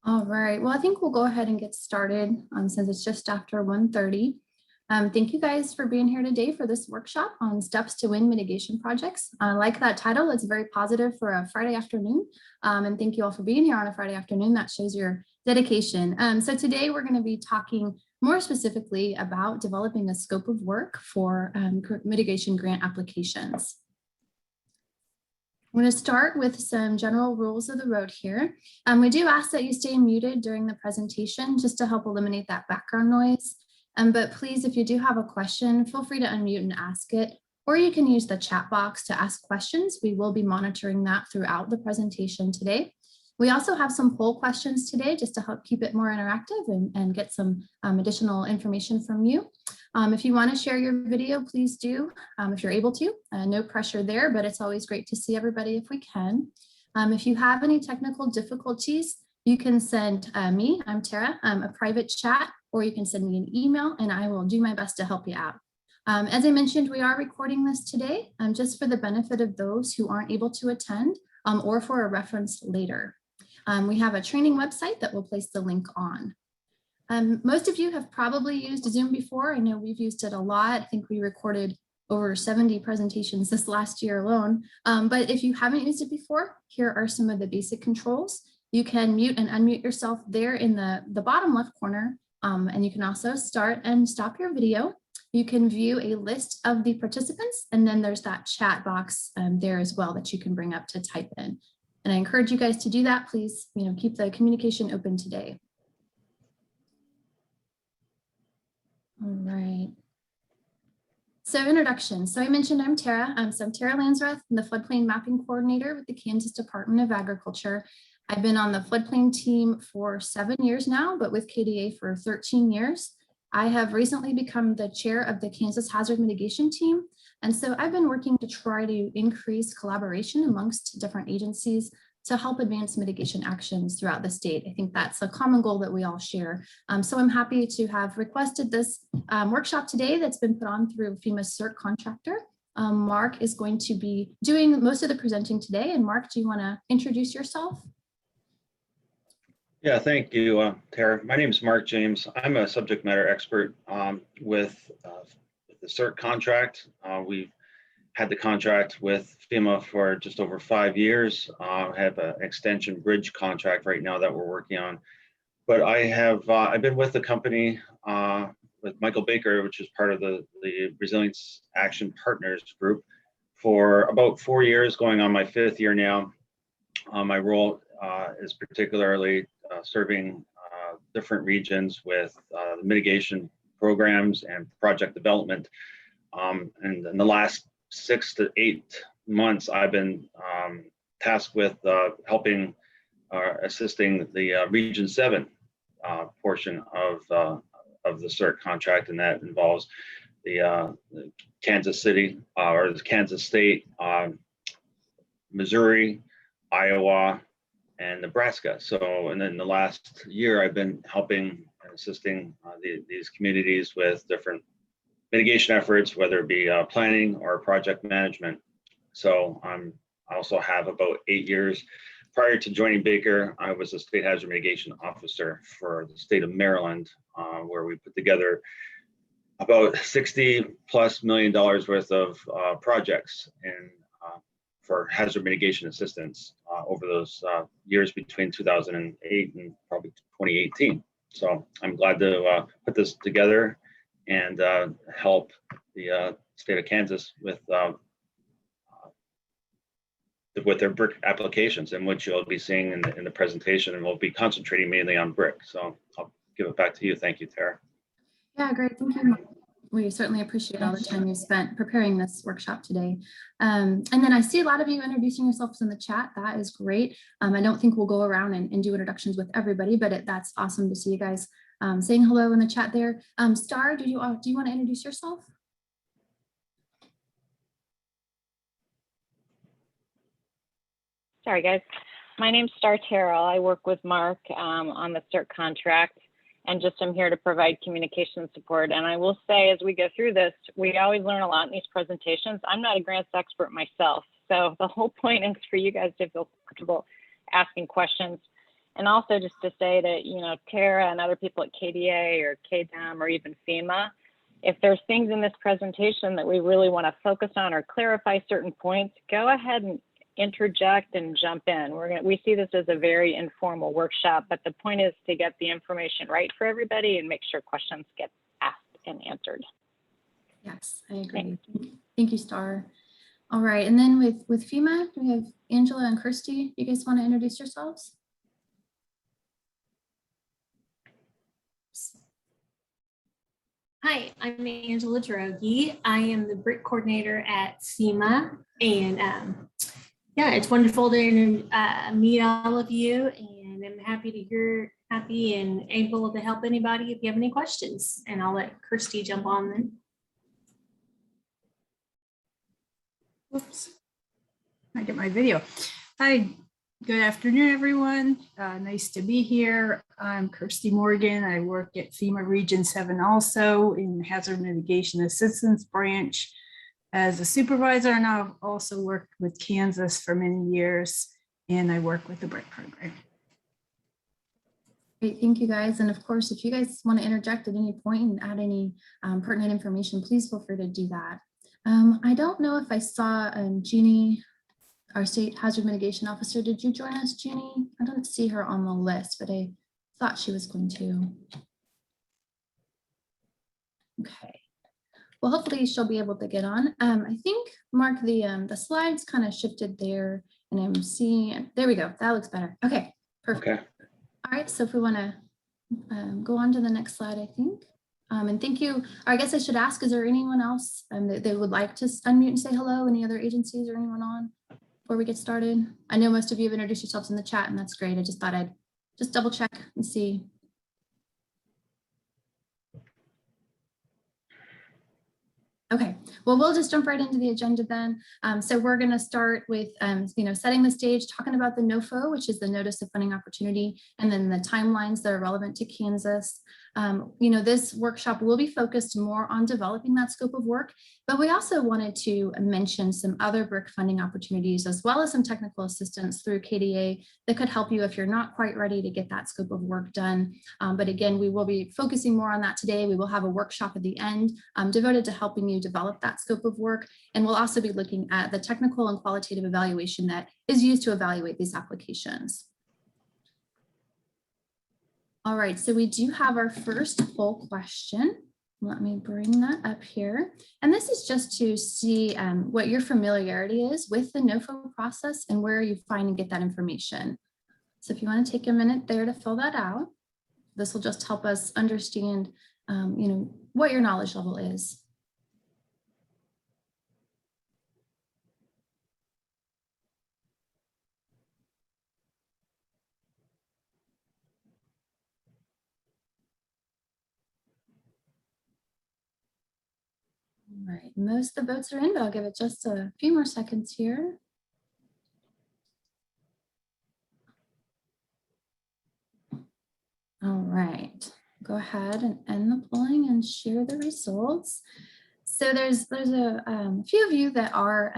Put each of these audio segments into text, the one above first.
All right, well, I think we'll go ahead and get started since it's just after 1:30. Thank you guys for being here today for this workshop on steps to win mitigation projects. I like that title. It's very positive for a Friday afternoon. And thank you all for being here on a Friday afternoon. That shows your dedication. So today we're going to be talking more specifically about developing a scope of work for mitigation grant applications. I'm going to start with some general rules of the road here. We do ask that you stay muted during the presentation just to help eliminate that background noise. But please, if you do have a question, feel free to unmute and ask it, or you can use the chat box to ask questions. We will be monitoring that throughout the presentation today. We also have some poll questions today just to help keep it more interactive and get some additional information from you. If you want to share your video, please do, if you're able to. No pressure there, but it's always great to see everybody if we can. If you have any technical difficulties, you can send me, I'm Tara, a private chat, or you can send me an email and I will do my best to help you out. As I mentioned, we are recording this today just for the benefit of those who aren't able to attend or for a reference later. We have a training website that we'll place the link on. Most of you have probably used Zoom before. I know we've used it a lot. I think we recorded over 70 presentations this last year alone. But if you haven't used it before, here are some of the basic controls. You can mute and unmute yourself there in the bottom left corner. And you can also start and stop your video. You can view a list of the participants, and then there's that chat box there as well that you can bring up to type in. And I encourage you guys to do that. Please, keep the communication open today. All right. So introduction. So I mentioned I'm Tara. So I'm Tara Lansrath. I'm the floodplain mapping coordinator with the Kansas Department of Agriculture. I've been on the floodplain team for 7 years now, but with KDA for 13 years. I have recently become the chair of the Kansas Hazard Mitigation Team. And so I've been working to try to increase collaboration amongst different agencies to help advance mitigation actions throughout the state. I think that's a common goal that we all share. So I'm happy to have requested this workshop today that's been put on through FEMA's CERT contractor. Mark is going to be doing most of the presenting today. And Mark, do you want to introduce yourself? Yeah, thank you, Tara. My name is Mark James. I'm a subject matter expert with the CERT contract. We've had the contract with FEMA for just over 5 years. I have an extension bridge contract right now that we're working on. But I've been with the company with Michael Baker, which is part of the Resilience Action Partners group, for about 4 years, going on my 5th year now. My role is particularly serving different regions with mitigation programs and project development. And in the last 6 to 8 months, I've been tasked with assisting the Region 7 portion of the CERT contract, and that involves the Kansas City or the Kansas State, Missouri, Iowa, and Nebraska. So, and then the last year, I've been helping and assisting these communities with different mitigation efforts, whether it be planning or project management. So I also have about 8 years. Prior to joining Baker, I was a state hazard mitigation officer for the state of Maryland, where we put together about $60+ million worth of projects for hazard mitigation assistance over those years between 2008 and probably 2018. So I'm glad to put this together and help the state of Kansas with their BRIC applications, in which you'll be seeing in the presentation, and we'll be concentrating mainly on BRIC. So I'll give it back to you. Thank you, Tara. Yeah, great. Thank you. We certainly appreciate all the time you spent preparing this workshop today. And then I see a lot of you introducing yourselves in the chat. That is great. I don't think we'll go around and do introductions with everybody, but that's awesome to see you guys saying hello in the chat there. Star, do you want to introduce yourself? Sorry, guys. My name's Star Terrell. I work with Mark on the CERT contract, and just I'm here to provide communication support. And I will say, as we go through this, we always learn a lot in these presentations. I'm not a grants expert myself, so the whole point is for you guys to feel comfortable asking questions And also just to say that, you know, Tara and other people at KDA or KDEM or even FEMA, if there's things in this presentation that we really want to focus on or clarify certain points, go ahead and interject and jump in. We see this as a very informal workshop, but the point is to get the information right for everybody and make sure questions get asked and answered. Yes, I agree. Thank you, Star. All right, and then with FEMA, we have Angela and Kirsty. You guys want to introduce yourselves? Hi, I'm Angela Drogi. I am the BRIC coordinator at FEMA, and yeah, it's wonderful to meet all of you, and I'm happy and able to help anybody if you have any questions, and I'll let Kirsty jump on then. Whoops, I get my video. Hi, good afternoon, everyone. Nice to be here. I'm Kirsty Morgan. I work at FEMA Region 7 also in Hazard Mitigation Assistance Branch as a supervisor, and I've also worked with Kansas for many years, and I work with the BRIC program. Great, thank you guys. And of course, if you guys want to interject at any point and add any pertinent information, please feel free to do that. I don't know if I saw Jeannie, our State Hazard Mitigation Officer. Did you join us, Jeannie? I don't see her on the list, but I thought she was going to. Okay. Well, hopefully she'll be able to get on. I think, Mark, the slides kind of shifted there, and I'm seeing, there we go. That looks better. Okay, perfect. Okay. All right, so if we want to go on to the next slide, I think. And thank you. Or I guess I should ask, is there anyone else that they would like to unmute and say hello? Any other agencies or anyone on before we get started? I know most of you have introduced yourselves in the chat, and that's great. I just thought I'd just double check and see. Okay, well, we'll just jump right into the agenda then. So we're going to start with, setting the stage, talking about the NOFO, which is the Notice of Funding Opportunity, and then the timelines that are relevant to Kansas. This workshop will be focused more on developing that scope of work, but we also wanted to mention some other BRIC funding opportunities, as well as some technical assistance through KDA that could help you if you're not quite ready to get that scope of work done. But again, we will be focusing more on that today. We will have a workshop at the end devoted to helping you develop that scope of work. And we'll also be looking at the technical and qualitative evaluation that is used to evaluate these applications. All right, so we do have our first poll question. Let me bring that up here. And this is just to see what your familiarity is with the NOFO process and where you find and get that information. So if you want to take a minute there to fill that out, this will just help us understand, what your knowledge level is. All right, most of the votes are in, but I'll give it just a few more seconds here. All right, go ahead and end the polling and share the results. So there's a few of you that are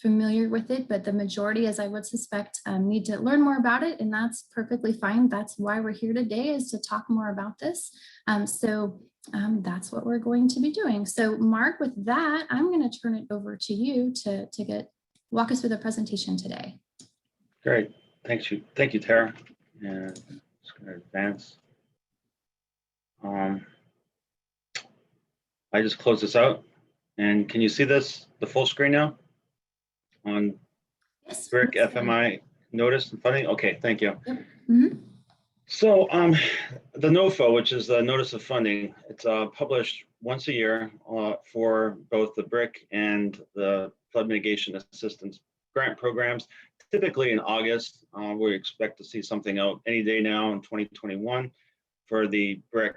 familiar with it, but the majority, as I would suspect, need to learn more about it, and that's perfectly fine. That's why we're here today, is to talk more about this. That's what we're going to be doing. So Mark, with that, I'm going to turn it over to you to walk us through the presentation today. Great. Thank you, Tara. And just going to advance. I just closed this out. And can you see this, the full screen now? On Yes. BRIC FMI notice and funding? Okay, thank you. Yep. Mm-hmm. So the NOFO, which is the Notice of Funding, it's published once a year for both the BRIC and the Flood Mitigation Assistance Grant programs. Typically in August, we expect to see something out any day now in 2021 for the BRIC.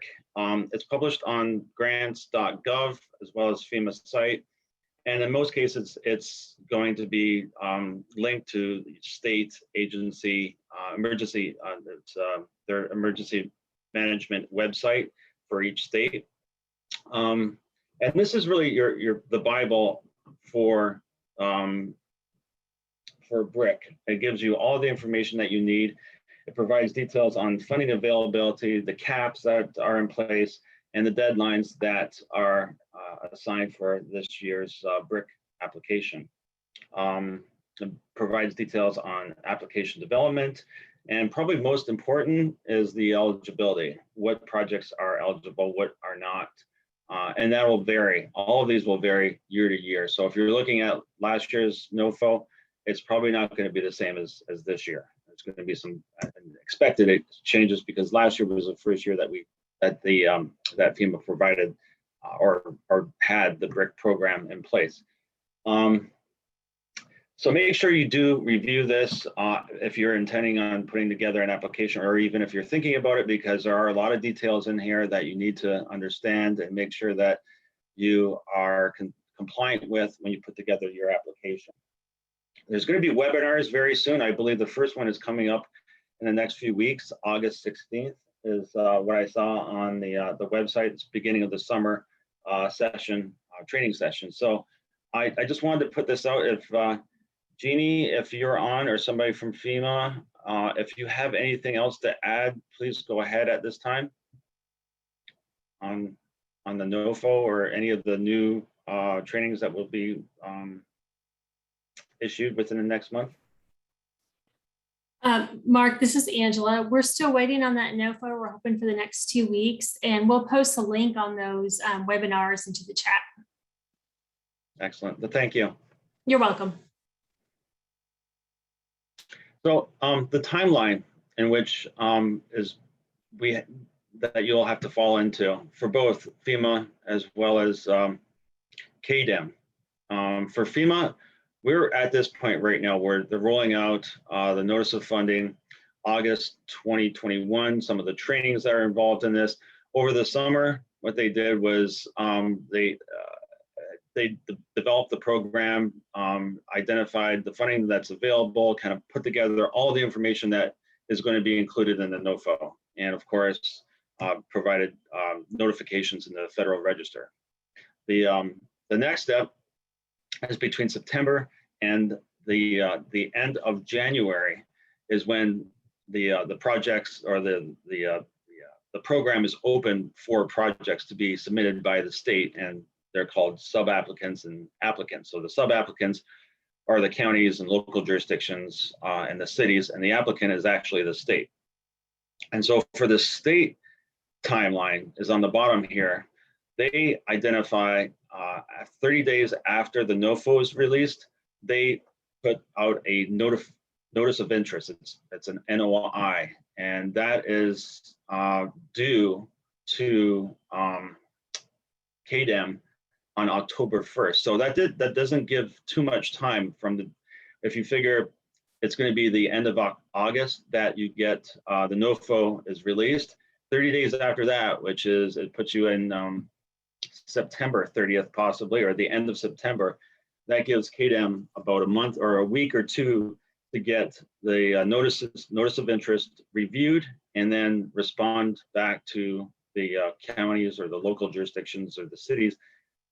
It's published on grants.gov as well as FEMA's site. And in most cases, it's going to be linked to state agency emergency, their emergency management website for each state. And this is really the Bible for BRIC. It gives you all the information that you need. It provides details on funding availability, the caps that are in place, and the deadlines that are assigned for this year's BRIC application. It provides details on application development, and probably most important is the eligibility. What projects are eligible, what are not, and that will vary. All of these will vary year to year. So if you're looking at last year's NOFO, it's probably not going to be the same as this year. There's going to be some expected changes because last year was the first year that that FEMA provided or had the BRIC program in place. So make sure you do review this if you're intending on putting together an application, or even if you're thinking about it, because there are a lot of details in here that you need to understand and make sure that you are compliant with when you put together your application. There's going to be webinars very soon. I believe the first one is coming up in the next few weeks. August 16th is what I saw on the website. It's beginning of the summer session, training session. So I just wanted to put this out. If Jeannie, if you're on, or somebody from FEMA, if you have anything else to add, please go ahead at this time on the NOFO or any of the new trainings that will be issued within the next month. Mark, this is Angela. We're still waiting on that NOFO. We're hoping for the next 2 weeks, and we'll post a link on those webinars into the chat. Excellent. Well, thank you. You're welcome. So the timeline in which that you'll have to fall into for both FEMA as well as KDEM. For FEMA, we're at this point right now where they're rolling out the notice of funding August 2021, some of the trainings that are involved in this. Over the summer, what they did was they developed the program, identified the funding that's available, kind of put together all the information that is going to be included in the NOFO, and of course, provided notifications in the Federal Register. The next step is between September and the end of January is when the projects or the program is open for projects to be submitted by the state, and they're called sub-applicants and applicants. So the sub-applicants are the counties and local jurisdictions and the cities, and the applicant is actually the state. And so for the state timeline is on the bottom here. They identify 30 days after the NOFO is released, they put out a notice of interest. It's an NOI, and that is due to KDEM on October 1st. So that doesn't give too much time if you figure it's going to be the end of August that you get the NOFO is released. 30 days after that, it puts you in September 30th possibly, or the end of September. That gives KDEM about a month or a week or two to get the notice of interest reviewed and then respond back to the counties or the local jurisdictions or the cities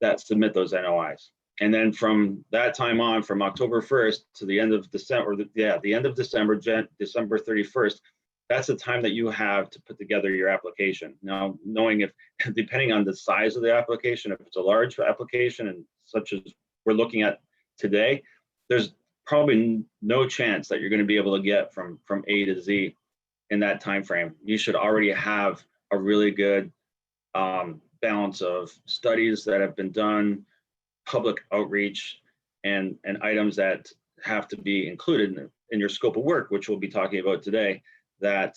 that submit those NOIs. And then from that time on, from October 1st to the end of December, the end of December, December 31st, that's the time that you have to put together your application. Now, knowing depending on the size of the application, if it's a large application and such as we're looking at today, there's probably no chance that you're going to be able to get from A to Z in that time frame. You should already have a really good balance of studies that have been done, public outreach, and items that have to be included in your scope of work, which we'll be talking about today, that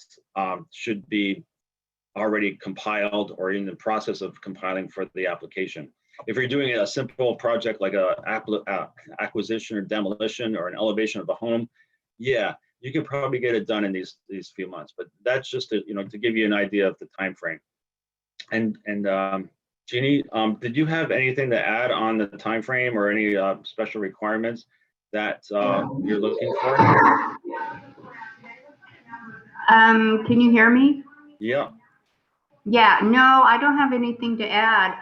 should be already compiled or in the process of compiling for the application. If you're doing a simple project like a acquisition or demolition or an elevation of a home, yeah, you can probably get it done in these few months. But that's just to give you an idea of the time frame. And Jeannie, did you have anything to add on the time frame or any special requirements that you're looking for? Can you hear me? Yeah. Yeah, no, I don't have anything to add.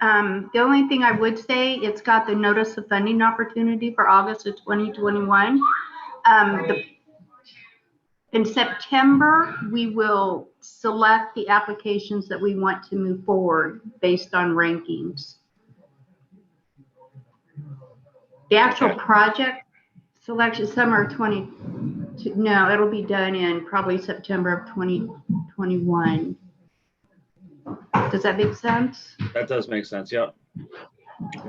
The only thing I would say, it's got the notice of funding opportunity for August of 2021. In September, we will select the applications that we want to move forward based on rankings. The actual Okay. project selection, summer 20, no, it'll be done in probably September of 2021. Does that make sense? That does make sense. Yep.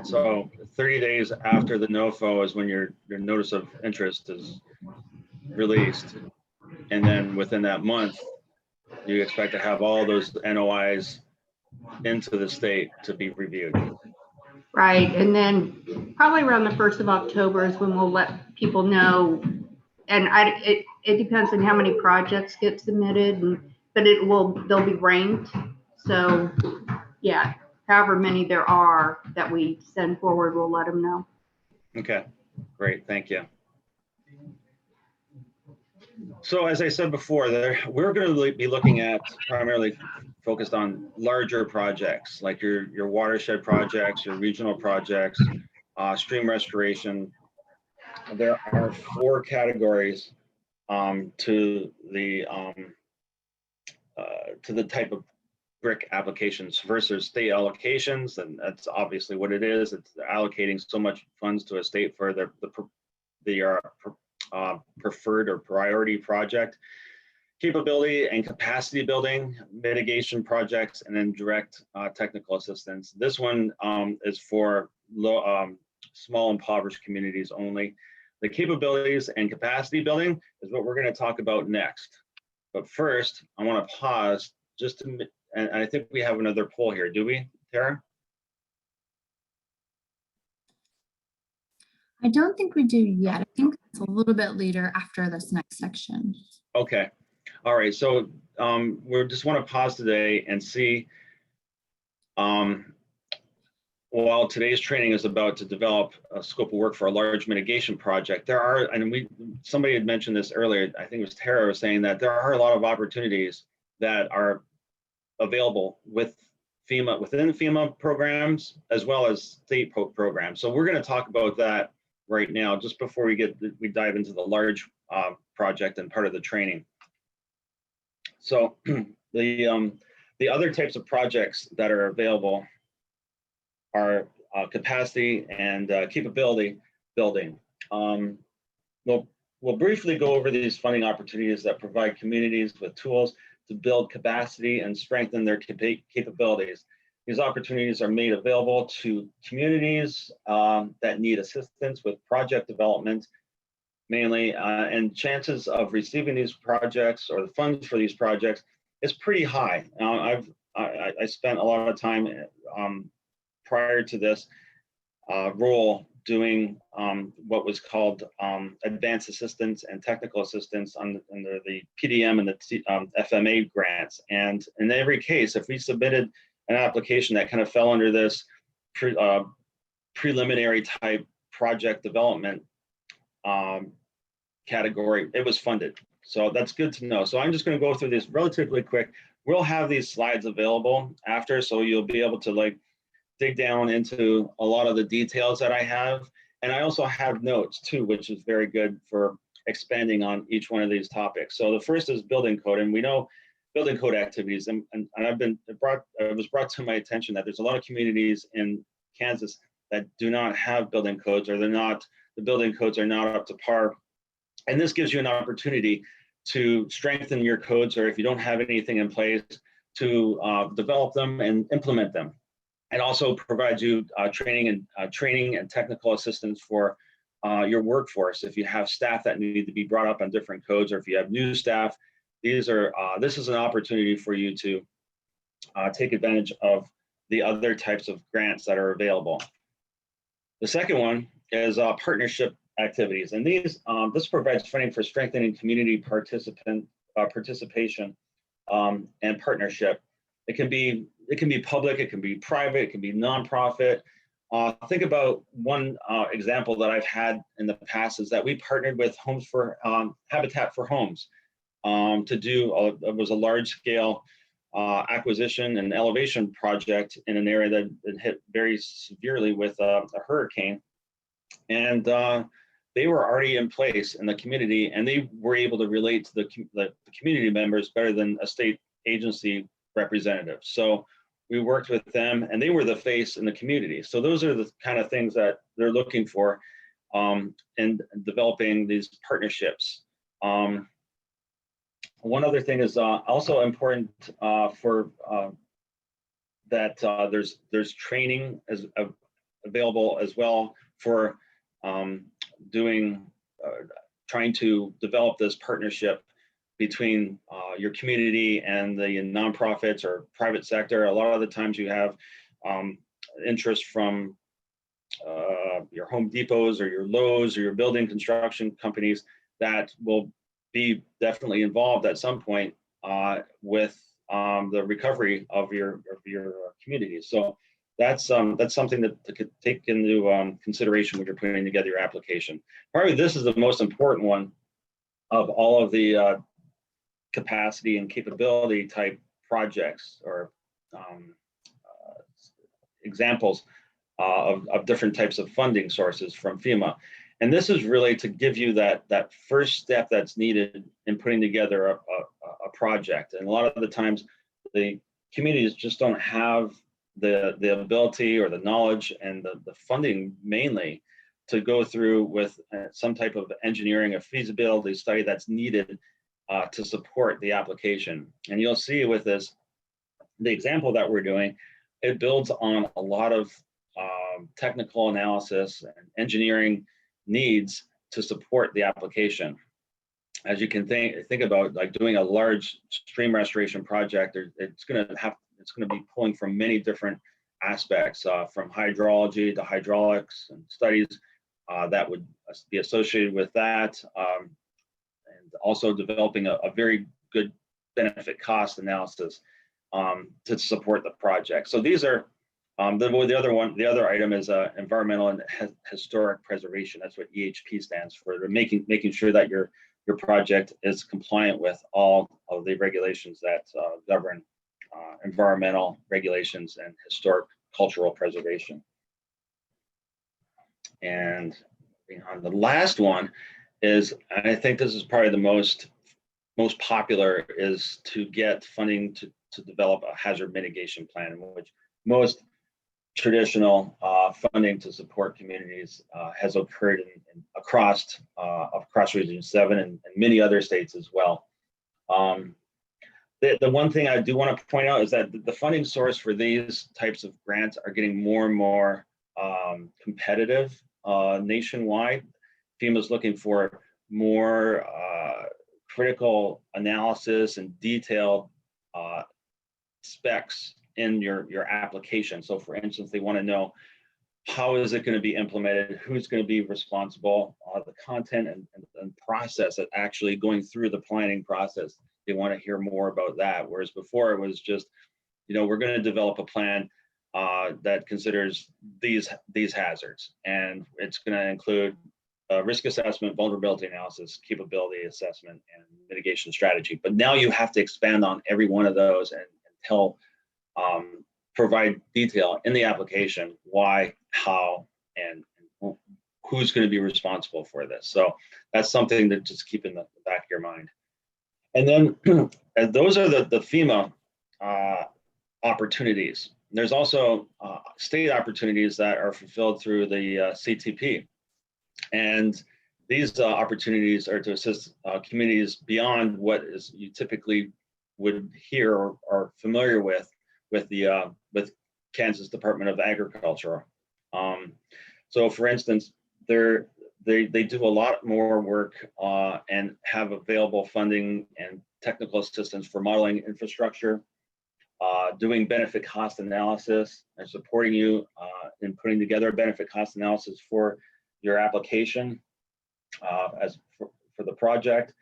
So 30 days after the NOFO is when your notice of interest is released. And then within that month, you expect to have all those NOIs into the state to be reviewed. Right, and then probably around the 1st of October is when we'll let people know. And it depends on how many projects get submitted, but they'll be ranked. So yeah, however many there are that we send forward, we'll let them know. Okay, great, thank you. So as I said before, we're going to be looking at primarily focused on larger projects like your watershed projects, your regional projects, stream restoration. There are 4 categories to the type of BRIC applications. First, there's state allocations, and that's obviously what it is. It's allocating so much funds to a state for the preferred or priority project. Capability and capacity building, mitigation projects, and then direct technical assistance. This one is for small impoverished communities only. The capabilities and capacity building is what we're going to talk about next. But first, I want to pause just to, and I think we have another poll here. Do we, Tara? I don't think we do yet. I think it's a little bit later after this next section. Okay. All right. So we just want to pause today and see, while today's training is about to develop a scope of work for a large mitigation project, there are, and somebody had mentioned this earlier, I think it was Tara was saying that there are a lot of opportunities that are available with FEMA, within FEMA programs, as well as state programs. So we're going to talk about that right now, just before we dive into the large project and part of the training. So the other types of projects that are available are capacity and capability building. We'll briefly go over these funding opportunities that provide communities with tools to build capacity and strengthen their capabilities. These opportunities are made available to communities that need assistance with project development, mainly, and chances of receiving these projects or the funds for these projects is pretty high. I spent a lot of time prior to this role doing what was called advanced assistance and technical assistance under the PDM and the FMA grants. And in every case, if we submitted an application that kind of fell under this preliminary type project development category, it was funded. So that's good to know. So I'm just going to go through this relatively quick. We'll have these slides available after, so you'll be able to dig down into a lot of the details that I have. And I also have notes too, which is very good for expanding on each one of these topics. So the first is building code, and we know building code activities, and it was brought to my attention that there's a lot of communities in Kansas that do not have building codes, or the building codes are not up to par. And this gives you an opportunity to strengthen your codes, or if you don't have anything in place, to develop them and implement them. And also provides you training and technical assistance for your workforce. If you have staff that need to be brought up on different codes, or if you have new staff, this is an opportunity for you to take advantage of the other types of grants that are available. The second one is partnership activities, and this provides funding for strengthening community participation and partnership. It can be public, it can be private, it can be nonprofit. Think about one example that I've had in the past is that we partnered with Habitat for Homes to do it was a large scale acquisition and elevation project in an area that hit very severely with a hurricane. And they were already in place in the community, and they were able to relate to the community members better than a state agency representative. So we worked with them, and they were the face in the community. So those are the kind of things that they're looking for in developing these partnerships. One other thing is also important for that there's training available as well for trying to develop this partnership between your community and the nonprofits or private sector. A lot of the times you have interest from your Home Depots or your Lowe's or your building construction companies that will be definitely involved at some point with the recovery of your community. So that's something that could take into consideration when you're putting together your application. Probably this is the most important one of all of the capacity and capability type projects or examples of different types of funding sources from FEMA. And this is really to give you that first step that's needed in putting together a project. And a lot of the times the communities just don't have the ability or the knowledge and the funding mainly to go through with some type of engineering or feasibility study that's needed to support the application. And you'll see with this, the example that we're doing, it builds on a lot of technical analysis and engineering needs to support the application. As you can think about, like doing a large stream restoration project, it's going to be pulling from many different aspects, from hydrology to hydraulics and studies that would be associated with that, and also developing a very good benefit cost analysis to support the project. So these are the other item is environmental and historic preservation. That's what EHP stands for. They're making sure that your project is compliant with all of the regulations that govern environmental regulations and historic cultural preservation. And the last one is, and I think this is probably the most popular, is to get funding to develop a hazard mitigation plan, in which most traditional funding to support communities has occurred across Region 7 and many other states as well. The one thing I do want to point out is that the funding source for these types of grants are getting more and more competitive nationwide. FEMA is looking for more critical analysis and detailed specs in your application. So for instance, they want to know how is it going to be implemented, who's going to be responsible, the content and process of actually going through the planning process. They want to hear more about that. Whereas before it was just, we're going to develop a plan that considers these hazards, and it's going to include risk assessment, vulnerability analysis, capability assessment, and mitigation strategy. But now you have to expand on every one of those and provide detail in the application, why, how, and who's going to be responsible for this. So that's something to just keep in the back of your mind. And then those are the FEMA opportunities. There's also state opportunities that are fulfilled through the CTP. And these opportunities are to assist communities beyond what is you typically would hear or are familiar with Kansas Department of Agriculture. So for instance, they do a lot more work and have available funding and technical assistance for modeling infrastructure, doing benefit cost analysis, and supporting you in putting together a benefit cost analysis for your application for the project.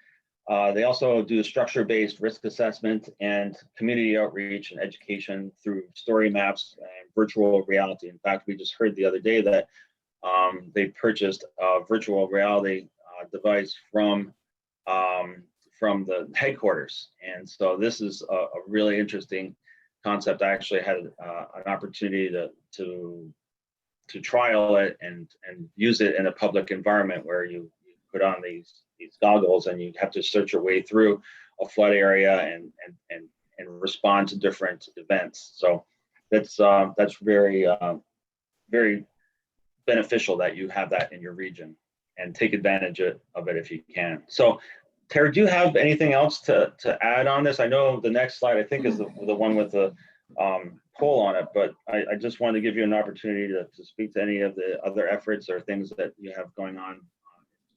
They also do structure-based risk assessment and community outreach and education through story maps and virtual reality. In fact, we just heard the other day that they purchased a virtual reality device from the headquarters. And so this is a really interesting concept. I actually had an opportunity to to trial it and use it in a public environment where you put on these goggles and you have to search your way through a flood area and respond to different events. So that's very very beneficial that you have that in your region, and take advantage of it if you can. So Tara, do you have anything else to add on this? I know the next slide, I think, is the one with the poll on it, but I just wanted to give you an opportunity to speak to any of the other efforts or things that you have going on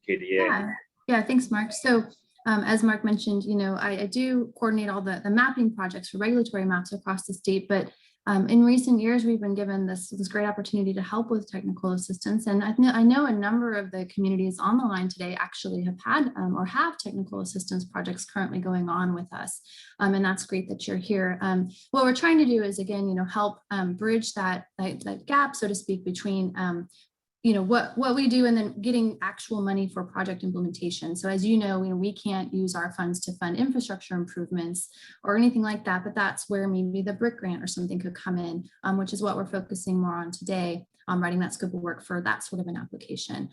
KDA. Yeah, thanks, Mark. So as Mark mentioned, I do coordinate all the mapping projects for regulatory maps across the state, but in recent years, we've been given this great opportunity to help with technical assistance. And I know a number of the communities on the line today actually have had or have technical assistance projects currently going on with us. And that's great that you're here. What we're trying to do is, again, help bridge that gap, so to speak, between what we do and then getting actual money for project implementation. So as you know, we can't use our funds to fund infrastructure improvements or anything like that, but that's where maybe the BRIC grant or something could come in, which is what we're focusing more on today, writing that scope of work for that sort of an application.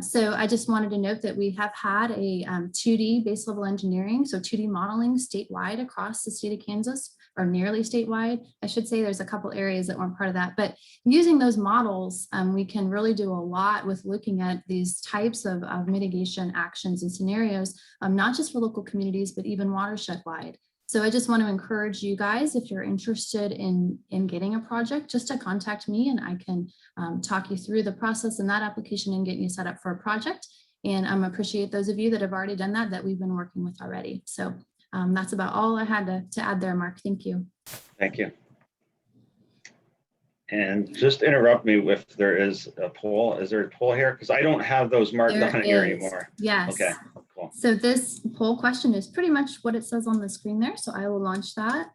So I just wanted to note that we have had a 2D base level engineering, so 2D modeling statewide across the state of Kansas, or nearly statewide. I should say there's a couple areas that weren't part of that, but using those models, we can really do a lot with looking at these types of mitigation actions and scenarios, not just for local communities, but even watershed wide. So I just want to encourage you guys, if you're interested in getting a project, just to contact me and I can talk you through the process in that application and get you set up for a project. And I appreciate those of you that have already done that we've been working with already. So that's about all I had to add there, Mark. Thank you. Thank you. And just interrupt me if there is a poll. Is there a poll here? Because I don't have those marked on here anymore. Yes. Okay, cool. So this poll question is pretty much what it says on the screen there. So I will launch that.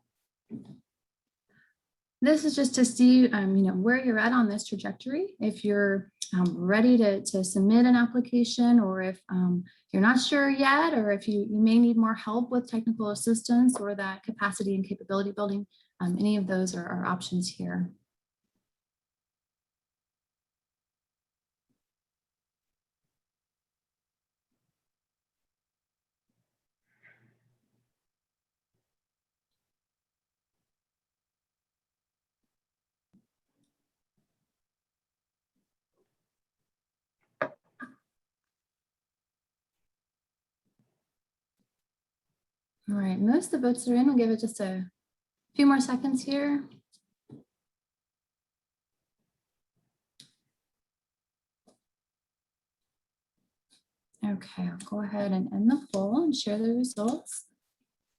This is just to see, where you're at on this trajectory. If you're ready to submit an application, or if you're not sure yet, or if you may need more help with technical assistance or that capacity and capability building, any of those are options here. All right, most of the votes are in. We'll give it just a few more seconds here. Okay, I'll go ahead and end the poll and share the results.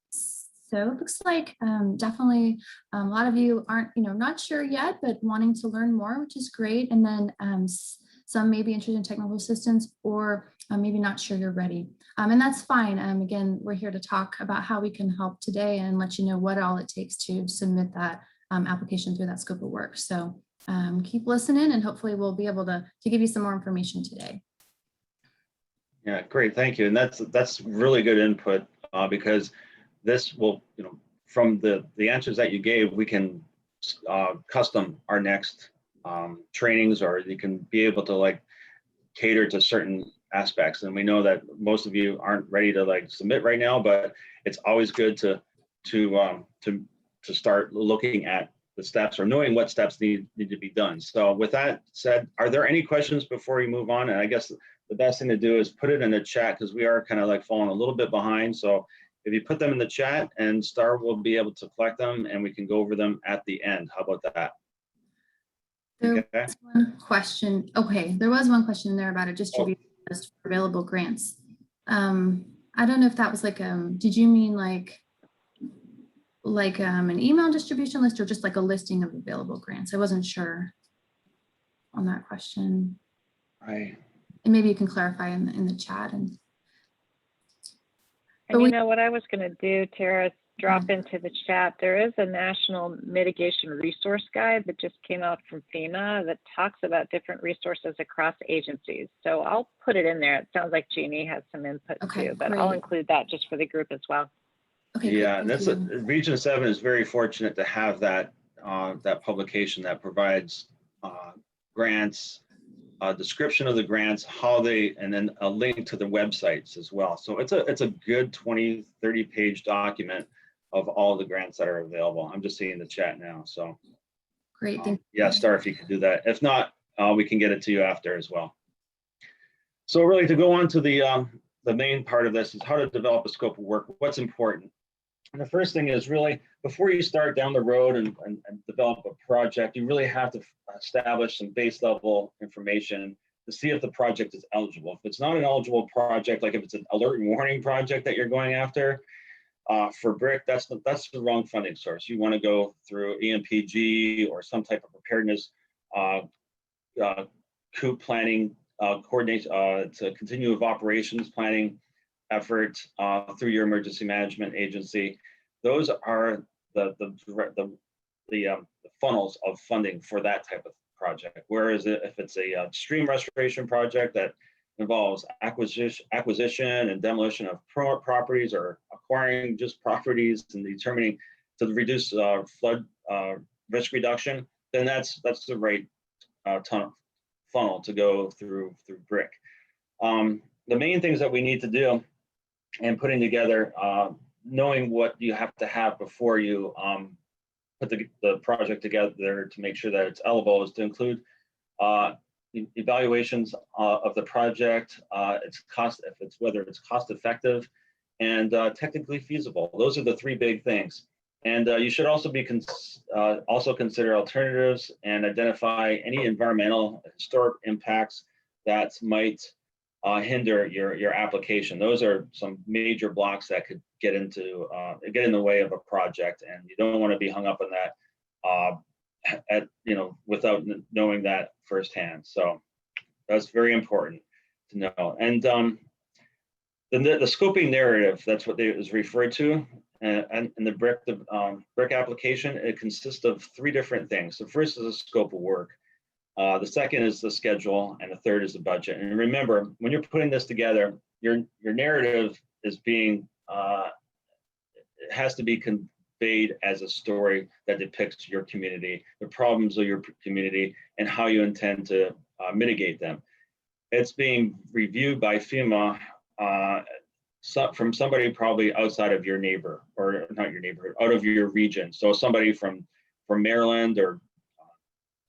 So it looks like definitely a lot of you aren't, not sure yet, but wanting to learn more, which is great. And then some may be interested in technical assistance, or maybe not sure you're ready. And that's fine. Again, we're here to talk about how we can help today and let you know what all it takes to submit that application through that scope of work. So keep listening, and hopefully we'll be able to give you some more information today. Yeah, great, thank you. And that's really good input, because this will, from the answers that you gave, we can custom our next trainings, or you can be able to cater to certain aspects. And we know that most of you aren't ready to submit right now, but it's always good to start looking at the steps, or knowing what steps need to be done. So with that said, are there any questions before we move on? And I guess the best thing to do is put it in the chat, because we are kind of falling a little bit behind. So if you put them in the chat, and Star will be able to collect them, and we can go over them at the end. How about that? There was one question. Okay, there was one question there about a distribution list for available grants. I don't know if that was did you mean an email distribution list, or just a listing of available grants? I wasn't sure on that question. Right. And maybe you can clarify in the chat. And what I was going to do, Tara, drop into the chat. There is a national mitigation resource guide that just came out from FEMA that talks about different resources across agencies. So I'll put it in there. It sounds like Jeannie has some input too, but great. I'll include that just for the group as well. Okay, yeah, that's Region 7 is very fortunate to have that that publication that provides grants, a description of the grants, how they, and then a link to the websites as well. So it's a good 20, 30 page document of all the grants that are available. I'm just seeing the chat now. So Great, thank yeah, Star, if you could do that. If not, we can get it to you after as well. So really to go on to the main part of this is how to develop a scope of work, what's important. And the first thing is really, before you start down the road and develop a project, you really have to establish some base level information to see if the project is eligible. If it's not an eligible project, like if it's an alert and warning project that you're going after, for BRIC, that's the wrong funding source. You want to go through EMPG or some type of preparedness, COOP planning, coordination, it's a continuum of operations planning effort through your emergency management agency. Those are the funnels of funding for that type of project. Whereas if it's a stream restoration project that involves acquisition and demolition of properties or acquiring just properties and determining to reduce flood risk reduction, then that's the right funnel to go through BRIC. The main things that we need to do and putting together, knowing what you have to have before you put the project together to make sure that it's eligible, is to include evaluations of the project, its cost, whether it's cost effective and technically feasible. Those are the three big things. And you should also be also consider alternatives and identify any environmental historic impacts that might hinder your application. Those are some major blocks that could get in the way of a project, and you don't want to be hung up on that without knowing that firsthand. So that's very important to know. And the scoping narrative, that's what is referred to. And in the BRIC application, it consists of three different things. The first is a scope of work. The second is the schedule, and the third is the budget. And remember, when you're putting this together, your narrative is being it has to be conveyed as a story that depicts your community, the problems of your community, and how you intend to mitigate them. It's being reviewed by FEMA from somebody probably outside of your neighbor, or not your neighborhood, out of your region. So somebody from Maryland or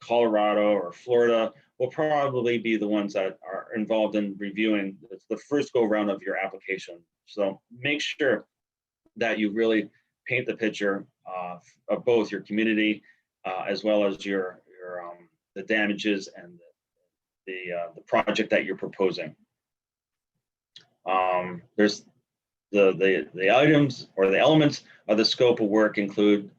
Colorado or Florida will probably be the ones that are involved in reviewing the first go round of your application. So make sure that you really paint the picture of both your community as well as the damages and the project that you're proposing. There's the items or the elements of the scope of work include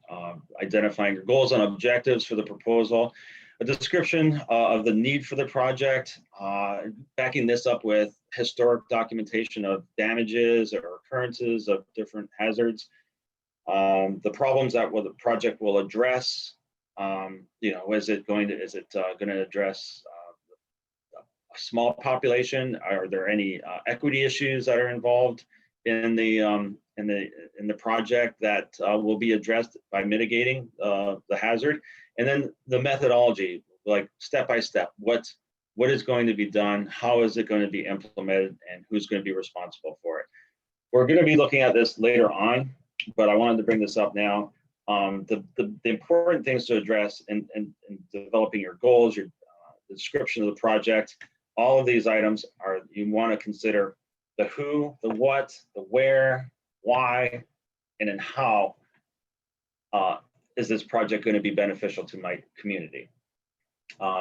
identifying your goals and objectives for the proposal, a description of the need for the project, backing this up with historic documentation of damages or occurrences of different hazards, the problems that the project will address. Is it going to address a small population? Are there any equity issues that are involved in the project that will be addressed by mitigating the hazard? And then the methodology, like step by step, what is going to be done, how is it going to be implemented, and who's going to be responsible for it. We're going to be looking at this later on, but I wanted to bring this up now. The important things to address in developing your goals, your description of the project, all of these items are, you want to consider the who, the what, the where, why, and then how is this project going to be beneficial to my community.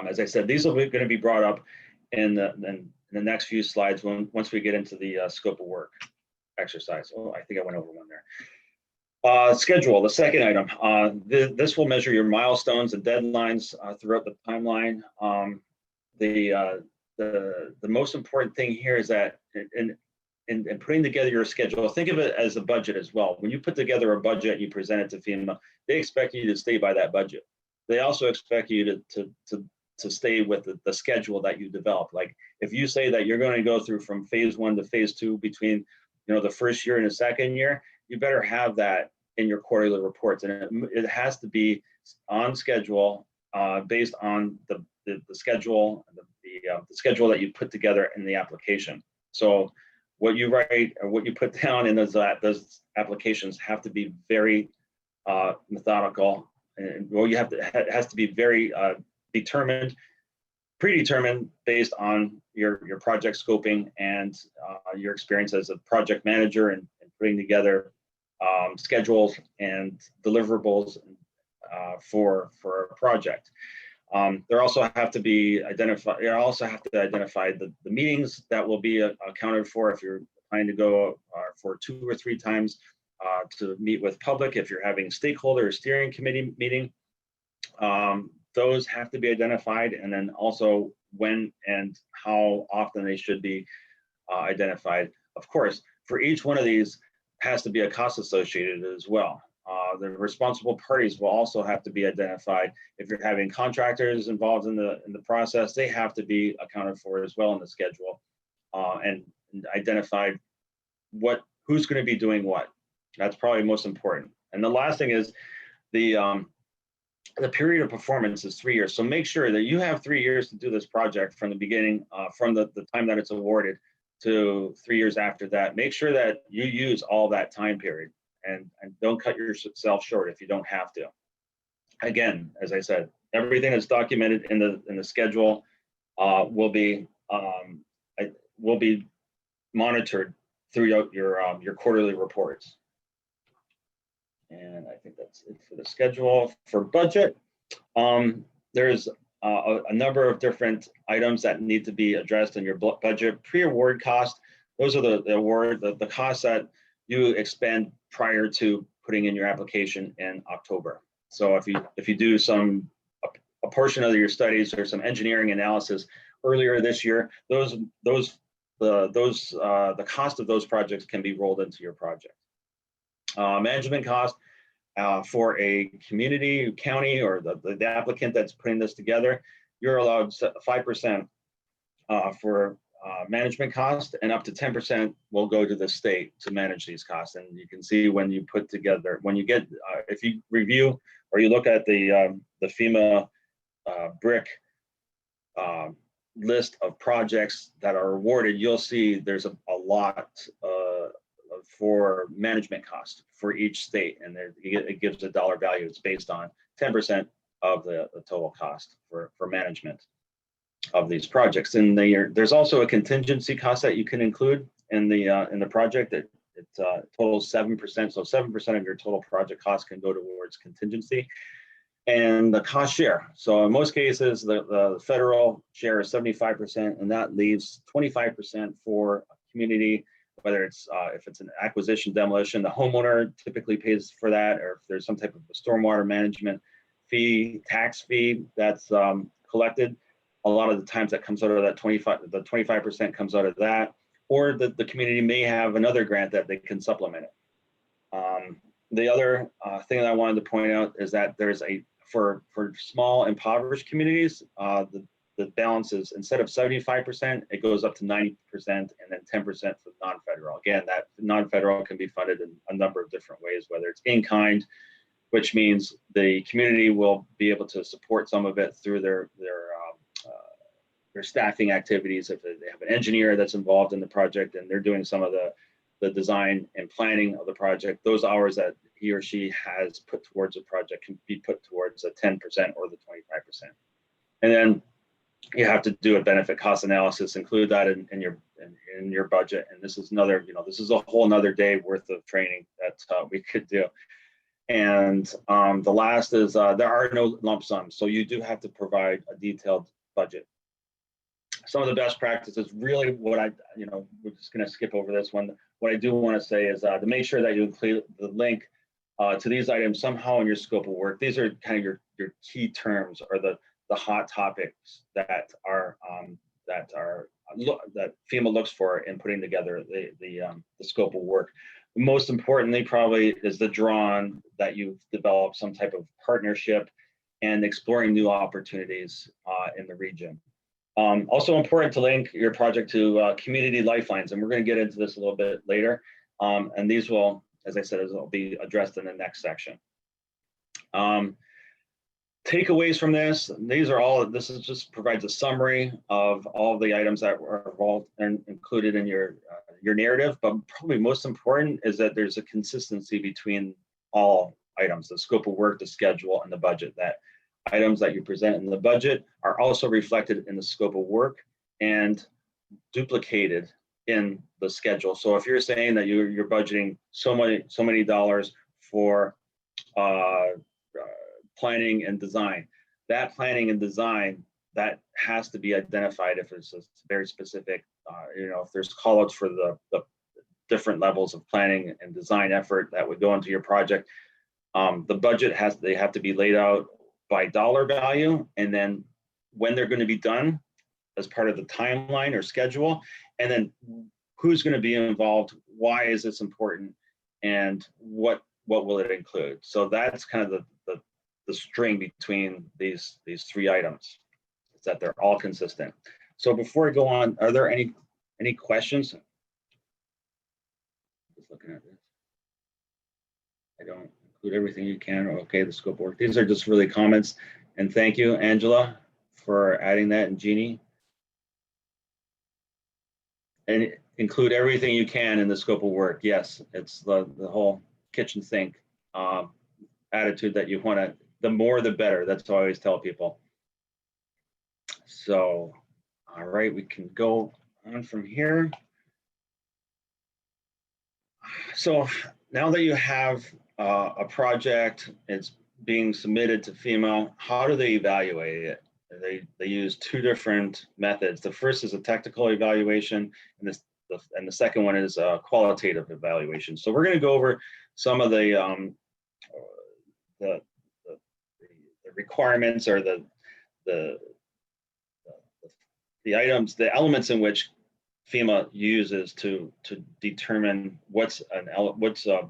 As I said, these will be going to be brought up in the next few slides once we get into the scope of work exercise. Oh, I think I went over one there. Schedule, the second item. This will measure your milestones and deadlines throughout the timeline. The most important thing here is that in putting together your schedule, think of it as a budget as well. When you put together a budget and you present it to FEMA, they expect you to stay by that budget. They also expect you to stay with the schedule that you develop. Like if you say that you're going to go through from phase 1 to phase 2 between the first year and the second year, you better have that in your quarterly reports, and it has to be on schedule based on the the schedule, the schedule that you put together in the application. So what you write or what you put down in those applications have to be very methodical, and well, it has to be very predetermined based on your project scoping and your experience as a project manager and putting together schedules and deliverables for a project. There also have to be identified. You also have to identify the meetings that will be accounted for if you're planning to go for 2 or 3 times to meet with public. If you're having stakeholder or steering committee meeting, those have to be identified, and then also when and how often they should be identified. Of course, for each one of these has to be a cost associated as well. The responsible parties will also have to be identified. If you're having contractors involved in the process, they have to be accounted for as well in the schedule, and identified who's going to be doing what. That's probably most important. And the last thing is the period of performance is 3 years. So make sure that you have 3 years to do this project from the beginning, from the time that it's awarded to 3 years after that. Make sure that you use all that time period, and don't cut yourself short if you don't have to. Again, as I said, everything that's documented in the schedule will be monitored throughout your quarterly reports. And I think that's it for the schedule. For budget, there's a number of different items that need to be addressed in your budget. Pre-award cost, those are the costs that you expend prior to putting in your application in October. So if you do a portion of your studies or some engineering analysis earlier this year, the cost of those projects can be rolled into your project. Management cost for a community, county, or the applicant that's putting this together, you're allowed 5% for management cost, and up to 10% will go to the state to manage these costs. And you can see when you put together, when you get, if you review or you look at the FEMA BRIC list of projects that are awarded, you'll see there's a lot for management cost for each state, and it gives a dollar value. It's based on 10% of the total cost for management of these projects. And there's also a contingency cost that you can include in the project. It totals 7%. So 7% of your total project cost can go towards contingency. And the cost share. So in most cases, the federal share is 75%, and that leaves 25% for a community, whether it's if it's an acquisition, demolition, the homeowner typically pays for that, or if there's some type of a stormwater management fee, tax fee that's collected. A lot of the times that comes out of that 25% comes out of that, or the community may have another grant that they can supplement it. The other thing that I wanted to point out is that there's for small impoverished communities, the balance is, instead of 75%, it goes up to 90%, and then 10% for non-federal. Again, that non-federal can be funded in a number of different ways, whether it's in kind, which means the community will be able to support some of it through their staffing activities. If they have an engineer that's involved in the project and they're doing some of the design and planning of the project, those hours that he or she has put towards a project can be put towards a 10% or the 25%. And then you have to do a benefit cost analysis, include that in your budget. And this is another, this is a whole nother day worth of training that we could do. And the last is there are no lump sums. So you do have to provide a detailed budget. Some of the best practices, really what we're just going to skip over this one. What I do want to say is to make sure that you include the link to these items somehow in your scope of work. These are kind of your key terms, or the hot topics that FEMA looks for in putting together the scope of work. Most importantly, probably, is the drawn that you've developed some type of partnership and exploring new opportunities in the region. Also important to link your project to community lifelines, and we're going to get into this a little bit later. And these will, as I said, will be addressed in the next section. takeaways from this, this is just provides a summary of all the items that were involved and included in your narrative, but probably most important is that there's a consistency between all items, the scope of work, the schedule, and the budget. That items that you present in the budget are also reflected in the scope of work and duplicated in the schedule. So if you're saying that you're budgeting so many dollars for planning and design, that planning and design that has to be identified if it's a very specific, if there's callouts for the different levels of planning and design effort that would go into your project. The budget they have to be laid out by dollar value, and then when they're going to be done as part of the timeline or schedule, and then who's going to be involved, why is this important, and what will it include. So that's kind of the string between these three items, is that they're all consistent. So before I go on, are there any questions? Just looking at this. I don't include everything you can. Okay, the scope of work. These are just really comments. And thank you, Angela, for adding that, and Jeannie. And include everything you can in the scope of work. Yes, it's the whole kitchen sink attitude that you want to, the more the better. That's what I always tell people. So, all right, we can go on from here. So now that you have a project, it's being submitted to FEMA, how do they evaluate it? They use two different methods. The first is a technical evaluation, and the second one is a qualitative evaluation. So we're going to go over some of the requirements, or the items, the elements in which FEMA uses to determine what's a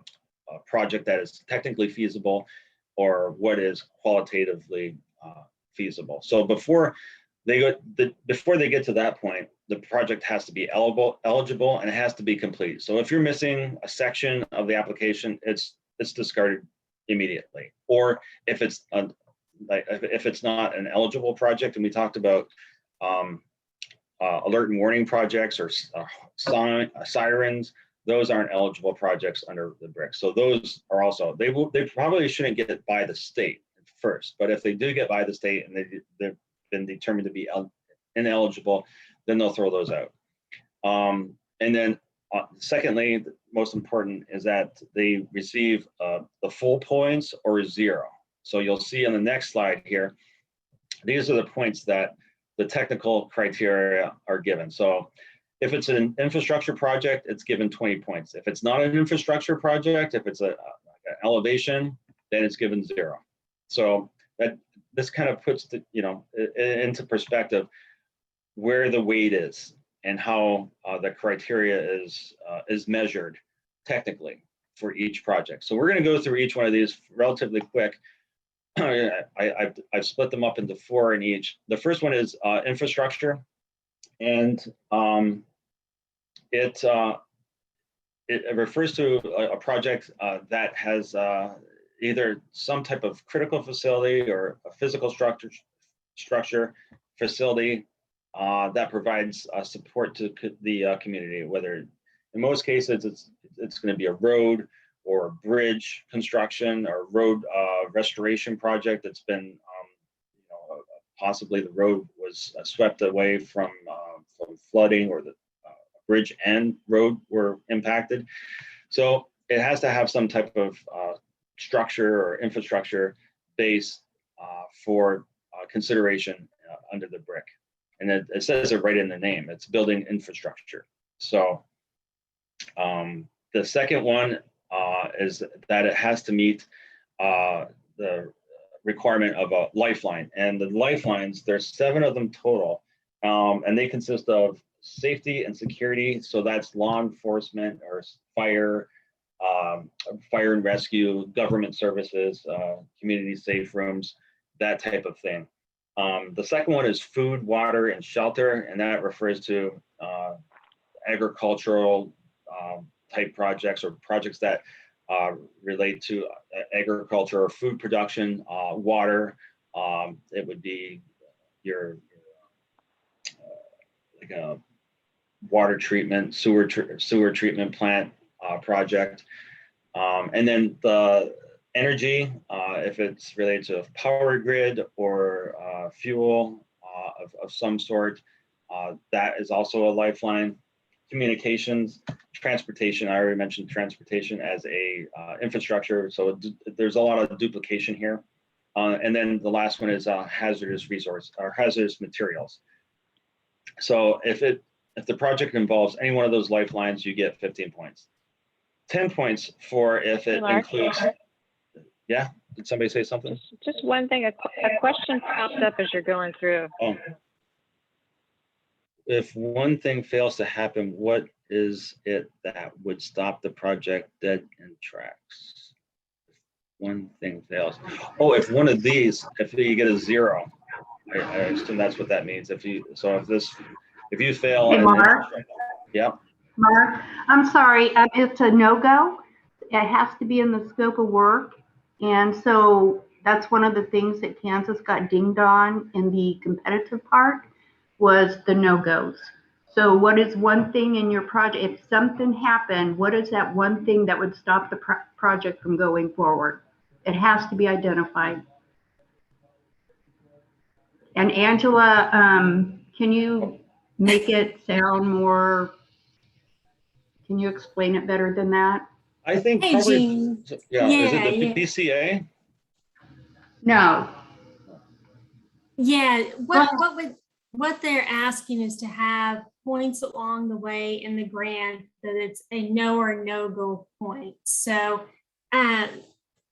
project that is technically feasible, or what is qualitatively feasible. So before they get to that point, the project has to be eligible, and it has to be complete. So if you're missing a section of the application, it's discarded immediately. Or if it's not an eligible project, and we talked about alert and warning projects or sirens, those aren't eligible projects under the BRIC. So those are also, they probably shouldn't get it by the state first, but if they do get by the state and they've been determined to be ineligible, then they'll throw those out. And then secondly, most important is that they receive the full points or 0. So you'll see on the next slide here, these are the points that the technical criteria are given. So if it's an infrastructure project, it's given 20 points. If it's not an infrastructure project, if it's an elevation, then it's given 0. So that this kind of puts into perspective where the weight is and how the criteria is measured technically for each project. So we're going to go through each one of these relatively quick. I've split them up into 4 in each. The first one is infrastructure, and it refers to a project that has either some type of critical facility or a physical structure facility that provides support to the community. Whether in most cases it's going to be a road or a bridge construction or road restoration project that's been possibly the road was swept away from flooding, or the bridge and road were impacted. So it has to have some type of structure or infrastructure base for consideration under the BRIC. And it says it right in the name, it's building infrastructure. So the second one is that it has to meet the requirement of a lifeline. And the lifelines, there's 7 of them total, and they consist of safety and security. So that's law enforcement or fire and rescue, government services, community safe rooms, that type of thing. The second one is food, water, and shelter, and that refers to agricultural type projects, or projects that relate to agriculture or food production, water, It would be your like a water treatment, sewer treatment plant project. And then the energy, if it's related to a power grid or fuel of some sort, that is also a lifeline. Communications, transportation, I already mentioned transportation as a infrastructure, so there's a lot of duplication here. And then the last one is hazardous resource or hazardous materials. So if the project involves any one of those lifelines, you get 15 points. 10 points for if it includes, yeah, did somebody say something? Just one thing, a question popped up as you're going through. Oh. If one thing fails to happen, what is it that would stop the project dead in tracks? If one thing fails. Oh, if one of these, if you get a 0, I assume that's what that means. If you fail. Hey, Mark. Yeah. Mark, I'm sorry, it's a no-go. It has to be in the scope of work. And so that's one of the things that Kansas got dinged on in the competitive part was the no-goes. So what is one thing in your project, if something happened, what is that one thing that would stop the project from going forward? It has to be identified. And Angela, can you make it sound more, can you explain it better than that? I think Hey, probably, Jean. yeah, is Yeah, it the yeah. BCA? No. Yeah, what they're asking is to have points along the way in the grant that it's a no or no go point. So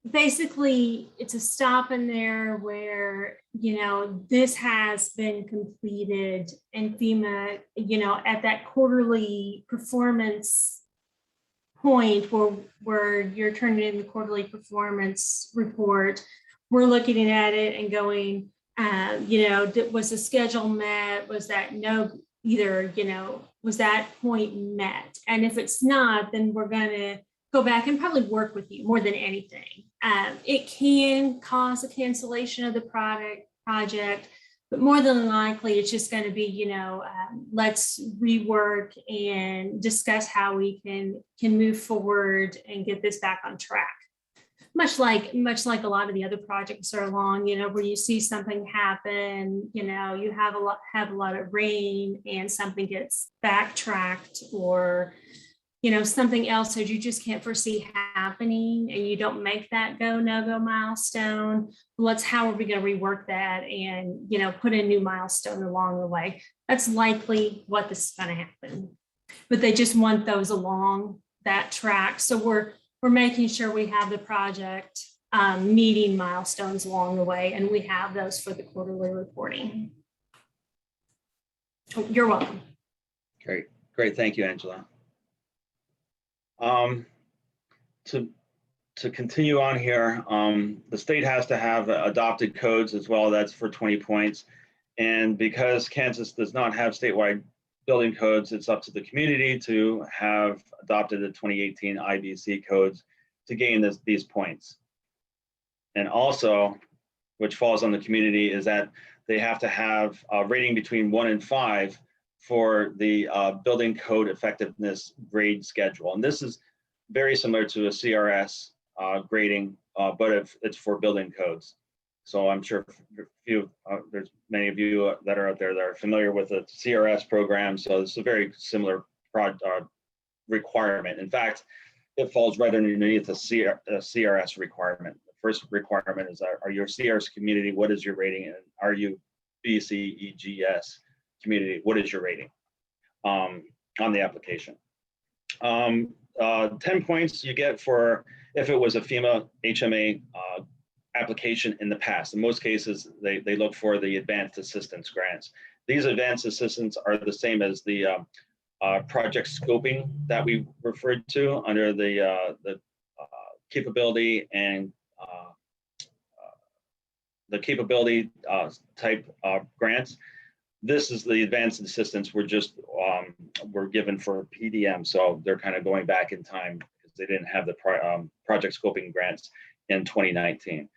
basically it's a stop in there where, this has been completed and FEMA, at that quarterly performance point where you're turning in the quarterly performance report, we're looking at it and going, was the schedule met? Was that was that point met? And if it's not, then we're going to go back and probably work with you more than anything. It can cause a cancellation of the project, but more than likely it's just going to be, let's rework and discuss how we can move forward and get this back on track. Much like a lot of the other projects are along, where you see something happen, you have a lot of rain and something gets backtracked, or something else that you just can't foresee happening and you don't make that no-go milestone. How are we going to rework that and put a new milestone along the way? That's likely what this is going to happen, but they just want those along that track. So we're making sure we have the project meeting milestones along the way, and we have those for the quarterly reporting. You're welcome. Great. Thank you, Angela. To continue on here, the state has to have adopted codes as well. That's for 20 points. And because Kansas does not have statewide building codes, it's up to the community to have adopted the 2018 IBC codes to gain these points. And also, which falls on the community, is that they have to have a rating between 1 and 5 for the building code effectiveness grade schedule. And this is very similar to a CRS grading, but it's for building codes. So I'm sure there's many of you that are out there that are familiar with the CRS program. So it's a very similar requirement. In fact, it falls right underneath the CRS requirement. The first requirement is, are you a CRS community? What is your rating? And are you BCEGS community? What is your rating on the application? 10 points you get for if it was a FEMA HMA application in the past. In most cases, they look for the advanced assistance grants. These advanced assistance are the same as the project scoping that we referred to under the capability and the capability type grants. This is the advanced assistance we're given for PDM. So they're kind of going back in time because they didn't have the project scoping grants in 2019.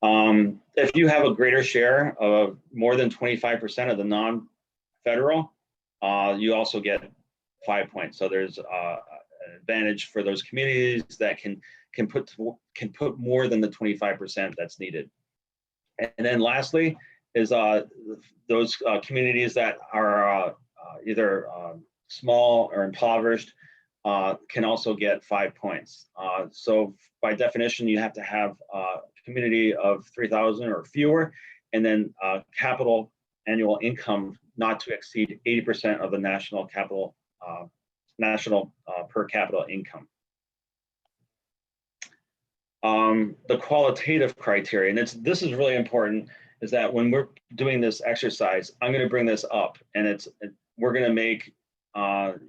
If you have a greater share of more than 25% of the non-federal, you also get 5 points. So there's an advantage for those communities that can put more than the 25% that's needed. And then lastly is those communities that are either small or impoverished can also get 5 points. So by definition, you have to have a community of 3,000 or fewer, and then capital annual income not to exceed 80% of the national per capita income. The qualitative criteria, and this is really important, is that when we're doing this exercise, I'm going to bring this up, and we're going to make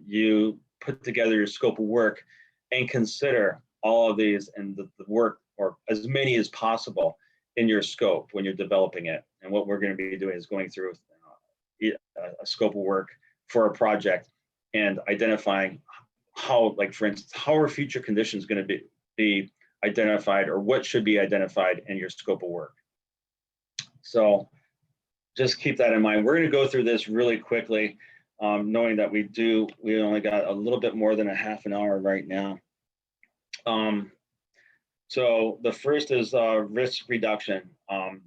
you put together your scope of work and consider all of these and the work, or as many as possible, in your scope when you're developing it. And what we're going to be doing is going through a scope of work for a project and identifying how, like for instance, how are future conditions going to be identified, or what should be identified in your scope of work. So just keep that in mind. We're going to go through this really quickly, knowing that we only got a little bit more than a half an hour right now. So the first is risk reduction, and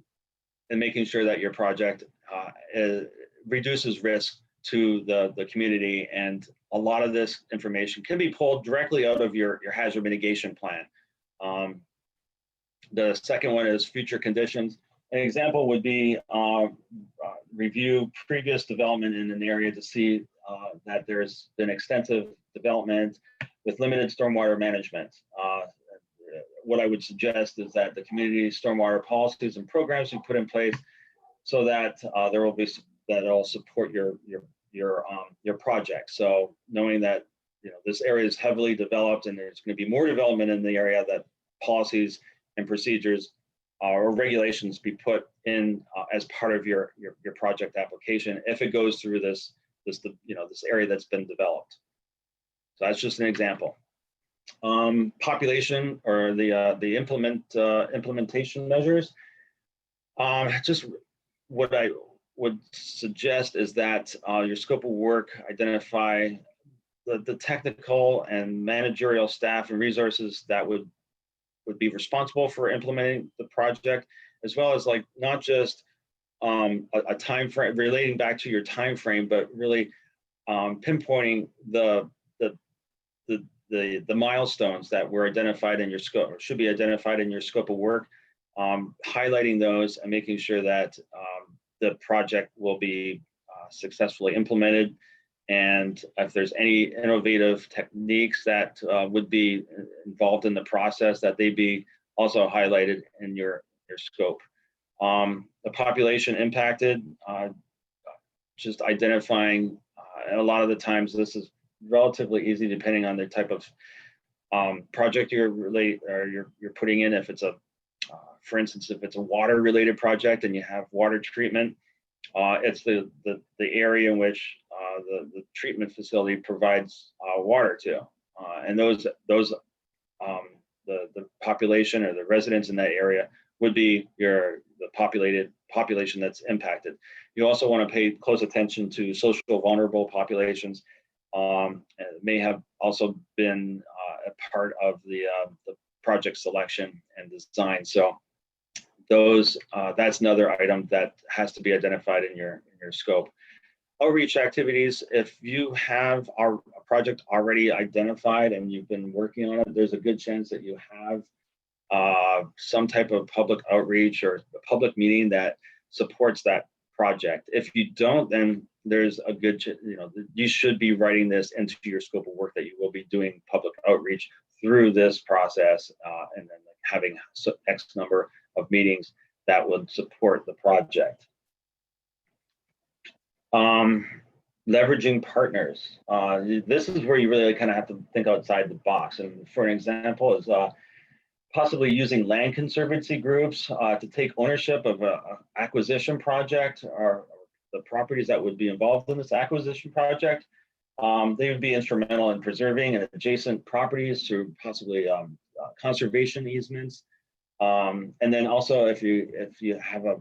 making sure that your project reduces risk to the community. And a lot of this information can be pulled directly out of your hazard mitigation plan. The second one is future conditions. An example would be review previous development in an area to see that there's been extensive development with limited stormwater management. What I would suggest is that the community stormwater policies and programs be put in place so that that'll support your project. So knowing that this area is heavily developed and there's going to be more development in the area, that policies and procedures or regulations be put in as part of your project application if it goes through this area that's been developed. So that's just an example. Population or the implementation measures. Just what I would suggest is that your scope of work identify the technical and managerial staff and resources that would be responsible for implementing the project, as well as like not just a time frame, relating back to your time frame, but really pinpointing the milestones that were identified in your scope, or should be identified in your scope of work, highlighting those and making sure that the project will be successfully implemented. And if there's any innovative techniques that would be involved in the process, that they be also highlighted in your scope. The population impacted, just identifying, and a lot of the times this is relatively easy depending on the type of project you're putting in. If it's for instance, if it's a water related project and you have water treatment, it's the area in which the treatment facility provides water to, and the population or the residents in that area would be the population that's impacted. You also want to pay close attention to social vulnerable populations. May have also been a part of the project selection and design. So that's another item that has to be identified in your scope. Outreach activities. If you have a project already identified and you've been working on it, there's a good chance that you have some type of public outreach or a public meeting that supports that project. If you don't, then there's a good, you should be writing this into your scope of work that you will be doing public outreach through this process, and then having X number of meetings that would support the project. Leveraging partners. This is where you really kind of have to think outside the box. And for an example is possibly using land conservancy groups to take ownership of an acquisition project, or the properties that would be involved in this acquisition project. They would be instrumental in preserving adjacent properties through possibly conservation easements. And then also if you have a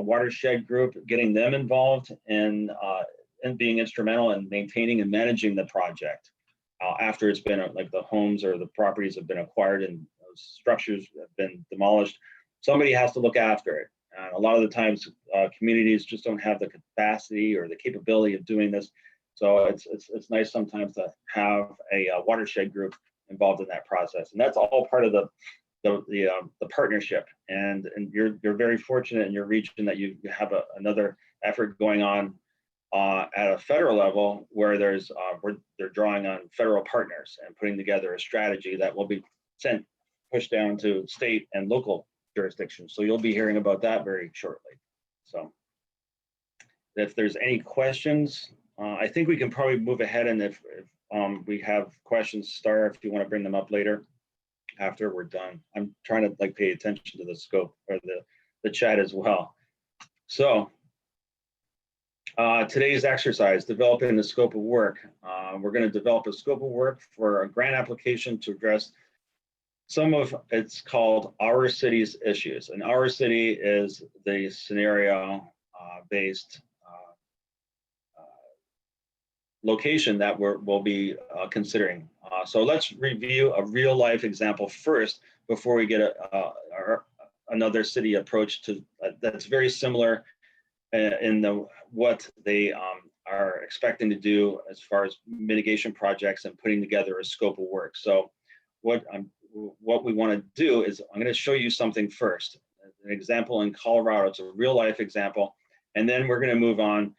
watershed group, getting them involved in being instrumental in maintaining and managing the project after it's been like the homes or the properties have been acquired and those structures have been demolished. Somebody has to look after it. A lot of the times communities just don't have the capacity or the capability of doing this. So it's nice sometimes to have a watershed group involved in that process. And that's all part of the partnership. And you're very fortunate in your region that you have another effort going on at a federal level where they're drawing on federal partners and putting together a strategy that will be pushed down to state and local jurisdictions. So you'll be hearing about that very shortly. So if there's any questions, I think we can probably move ahead, and if we have questions, Star, if you want to bring them up later after we're done. I'm trying to like pay attention to the scope or the chat as well. So today's exercise, developing the scope of work. We're going to develop a scope of work for a grant application to address some of it's called Our City's issues. And Our City is the scenario based location that we'll be considering. So let's review a real life example first before we get another city approach to that's very similar in what they are expecting to do as far as mitigation projects and putting together a scope of work. So what we want to do is I'm going to show you something first, an example in Colorado. It's a real life example, and then we're going to move on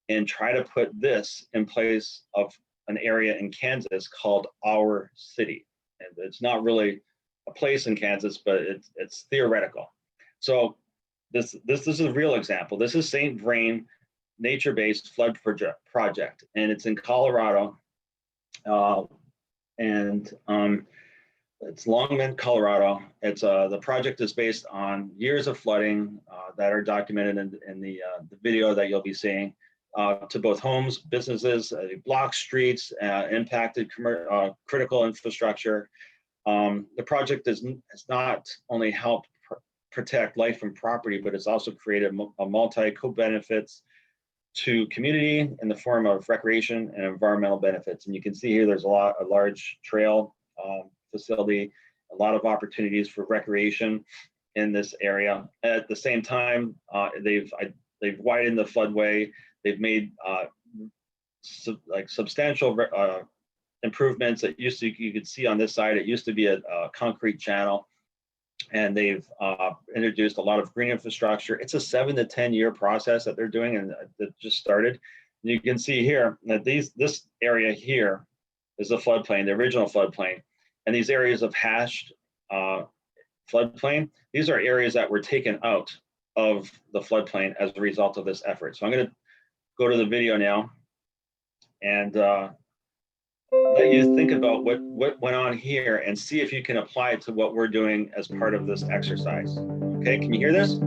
and try to put this in place of an area in Kansas called Our City. And it's not really a place in Kansas, but it's theoretical. So this is a real example. This is St. Vrain nature-based flood project, and it's in Colorado. It's Longman, Colorado. It's the project is based on years of flooding that are documented in the video that you'll be seeing. To both homes, businesses, block streets, impacted critical infrastructure. The project has not only helped protect life and property, but it's also created a co-benefits to community in the form of recreation and environmental benefits. And you can see here there's a large trail facility, a lot of opportunities for recreation in this area. At the same time, they've widened the floodway. They've made substantial improvements. It used to, you could see on this side, it used to be a concrete channel, and they've introduced a lot of green infrastructure. It's a 7 to 10 year process that they're doing, and that just started. And you can see here that this area here is the floodplain, the original floodplain, and these areas of hashed floodplain, these are areas that were taken out of the floodplain as a result of this effort. So I'm going to go to the video now and let you think about what went on here and see if you can apply it to what we're doing as part of this exercise. Okay, can you hear this?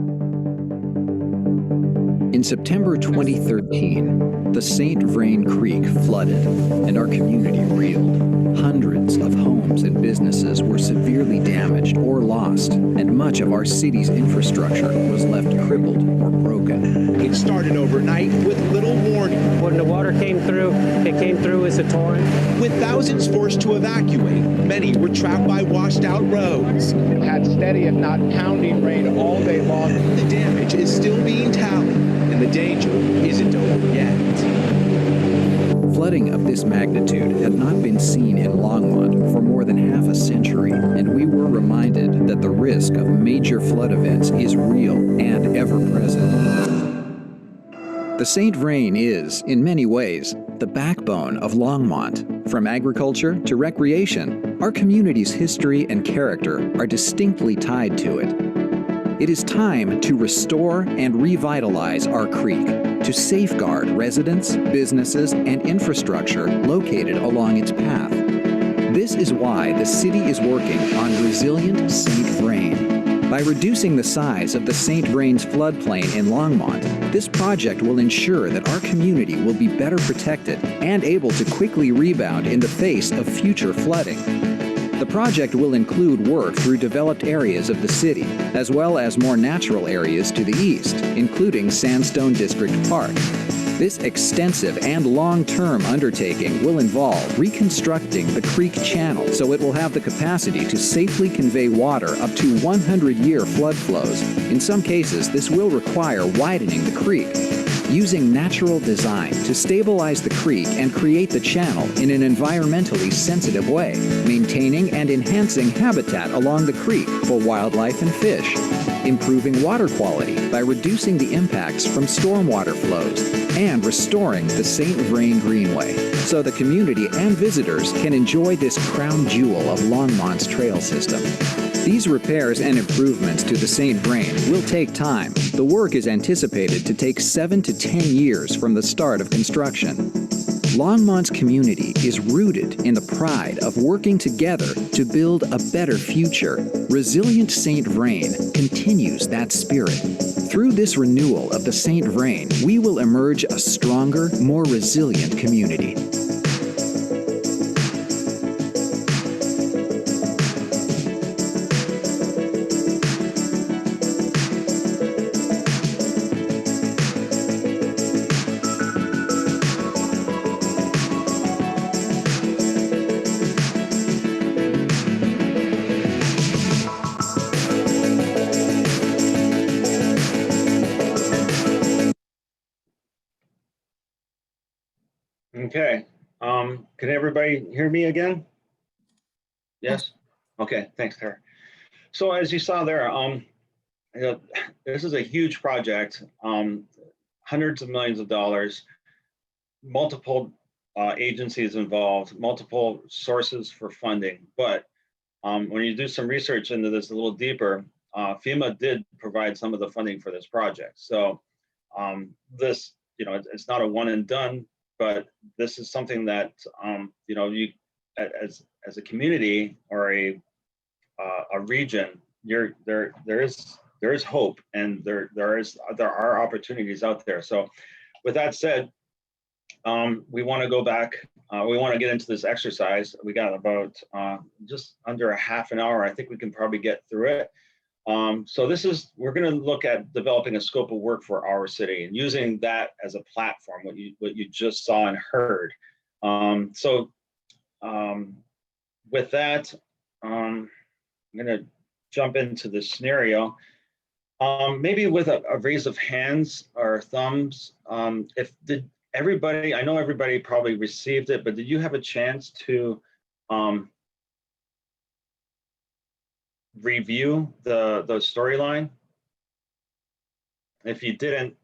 In September 2013, the St. Vrain Creek flooded and our community reeled. Hundreds of homes and businesses were severely damaged or lost, and much of our city's infrastructure was left crippled or broken. It started overnight with little warning. When the water came through, it came through as a torrent. With thousands forced to evacuate, many were trapped by washed out roads. It had steady, if not pounding rain all day long. The damage is still being tallied, and the danger isn't over yet. Flooding of this magnitude had not been seen in Longmont for more than half a century, and we were reminded that the risk of major flood events is real and ever-present. The St. Vrain is, in many ways, the backbone of Longmont. From agriculture to recreation, our community's history and character are distinctly tied to it. It is time to restore and revitalize our creek, to safeguard residents, businesses, and infrastructure located along its path. This is why the city is working on Resilient St. Vrain. By reducing the size of the St. Vrain's floodplain in Longmont, this project will ensure that our community will be better protected and able to quickly rebound in the face of future flooding. The project will include work through developed areas of the city, as well as more natural areas to the east, including Sandstone District Park. This extensive and long-term undertaking will involve reconstructing the creek channel so it will have the capacity to safely convey water up to 100-year flood flows. In some cases, this will require widening the creek. Using natural design to stabilize the creek and create the channel in an environmentally sensitive way, maintaining and enhancing habitat along the creek for wildlife and fish, improving water quality by reducing the impacts from stormwater flows, and restoring the St. Vrain Greenway so the community and visitors can enjoy this crown jewel of Longmont's trail system. These repairs and improvements to the St. Vrain will take time. The work is anticipated to take 7 to 10 years from the start of construction. Longmont's community is rooted in the pride of working together to build a better future. Resilient St. Vrain continues that spirit. Through this renewal of the St. Vrain, we will emerge a stronger, more resilient community. Okay, can everybody hear me again? Yes? Okay, thanks, Tara. So as you saw there, you know, this is a huge project, hundreds of millions of dollars, multiple agencies involved, multiple sources for funding. But when you do some research into this a little deeper, FEMA did provide some of the funding for this project. So this, you know, it's not a one and done, but this is something that, you know, you as a community or a region, there is hope, and there are opportunities out there. So with that said, we want to go back. We want to get into this exercise. We got about just under a half an hour. I think we can probably get through it. So we're going to look at developing a scope of work for our city and using that as a platform, what you just saw and heard. With that, I'm going to jump into the scenario. Maybe with a raise of hands or thumbs, everybody, I know everybody probably received it, but did you have a chance to review the storyline? If you didn't,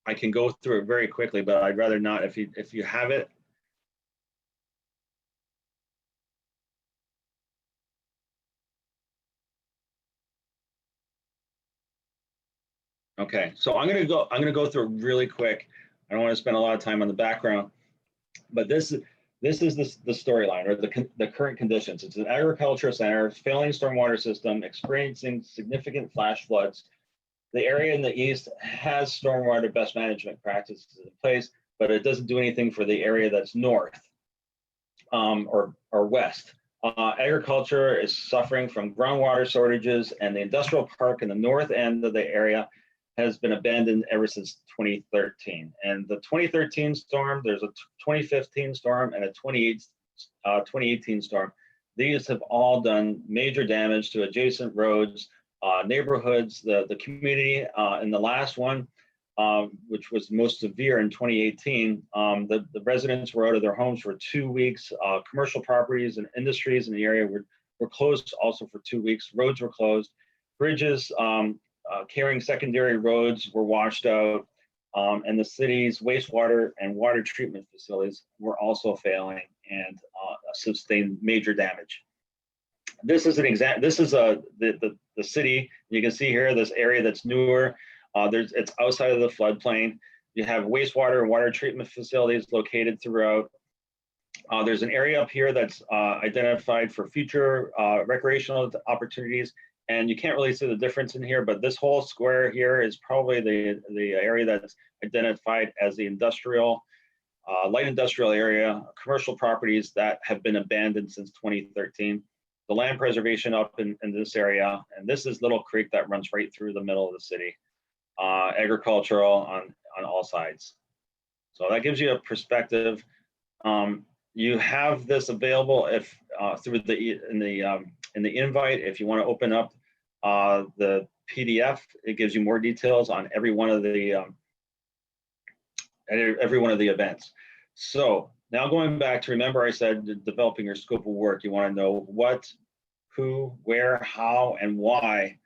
I can go through it very quickly, but I'd rather not. If you have it. Okay, so I'm gonna go through it really quick. I don't want to spend a lot of time on the background, but this is the storyline, or the current conditions. It's an agricultural center, failing stormwater system, experiencing significant flash floods. The area in the east has stormwater best management practices in place, but it doesn't do anything for the area that's north or west. Agriculture is suffering from groundwater shortages, and the industrial park in the north end of the area has been abandoned ever since 2013. And the 2013 storm, there's a 2015 storm and a 2018 storm. These have all done major damage to adjacent roads, neighborhoods, the community. In the last one, which was most severe in 2018, the residents were out of their homes for 2 weeks. Commercial properties and industries in the area were closed also for 2 weeks. Roads were closed. Bridges carrying secondary roads were washed out, and the city's wastewater and water treatment facilities were also failing and sustained major damage. This is an example. This is the city. You can see here this area that's newer. It's outside of the floodplain. You have wastewater and water treatment facilities located throughout. There's an area up here that's identified for future recreational opportunities. And you can't really see the difference in here, but this whole square here is probably the area that's identified as the industrial light industrial area, commercial properties that have been abandoned since 2013, the land preservation up in this area, and this is Little Creek that runs right through the middle of the city, agricultural on all sides. So that gives you a perspective. You have this available if through in the invite. If you want to open up the PDF, it gives you more details on every one of the events. So now going back to, remember I said developing your scope of work, you want to know what, who, where, how, and why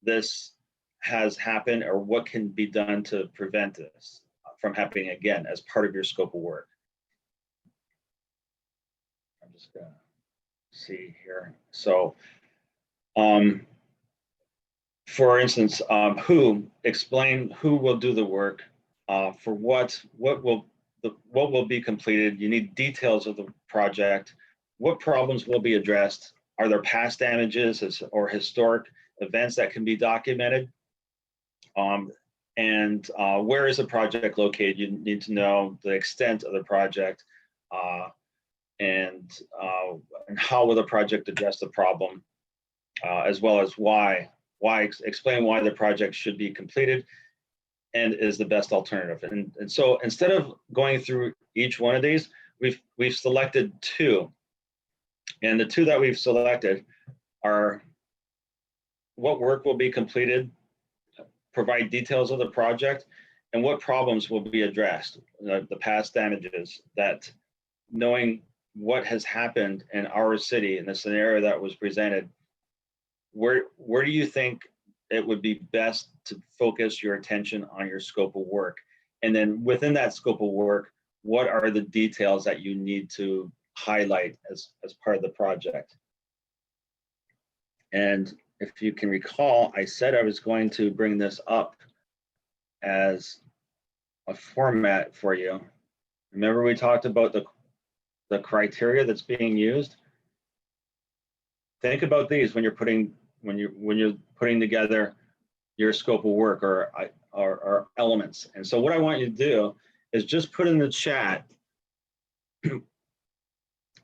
this has happened, or what can be done to prevent this from happening again as part of your scope of work. I'm just gonna see here. So for instance, explain who will do the work, for what will be completed. You need details of the project, what problems will be addressed, are there past damages or historic events that can be documented, and where is the project located. You need to know the extent of the project, and how will the project address the problem, as well as why. Explain why the project should be completed and is the best alternative. And so instead of going through each one of these, we've selected two. And the two that we've selected are what work will be completed, provide details of the project, and what problems will be addressed, the past damages, that knowing what has happened in our city in the scenario that was presented, where do you think it would be best to focus your attention on your scope of work? And then within that scope of work, what are the details that you need to highlight as part of the project? And if you can recall, I said I was going to bring this up as a format for you. Remember we talked about the criteria that's being used? Think about these when you're putting together your scope of work or elements. And so what I want you to do is just put in the chat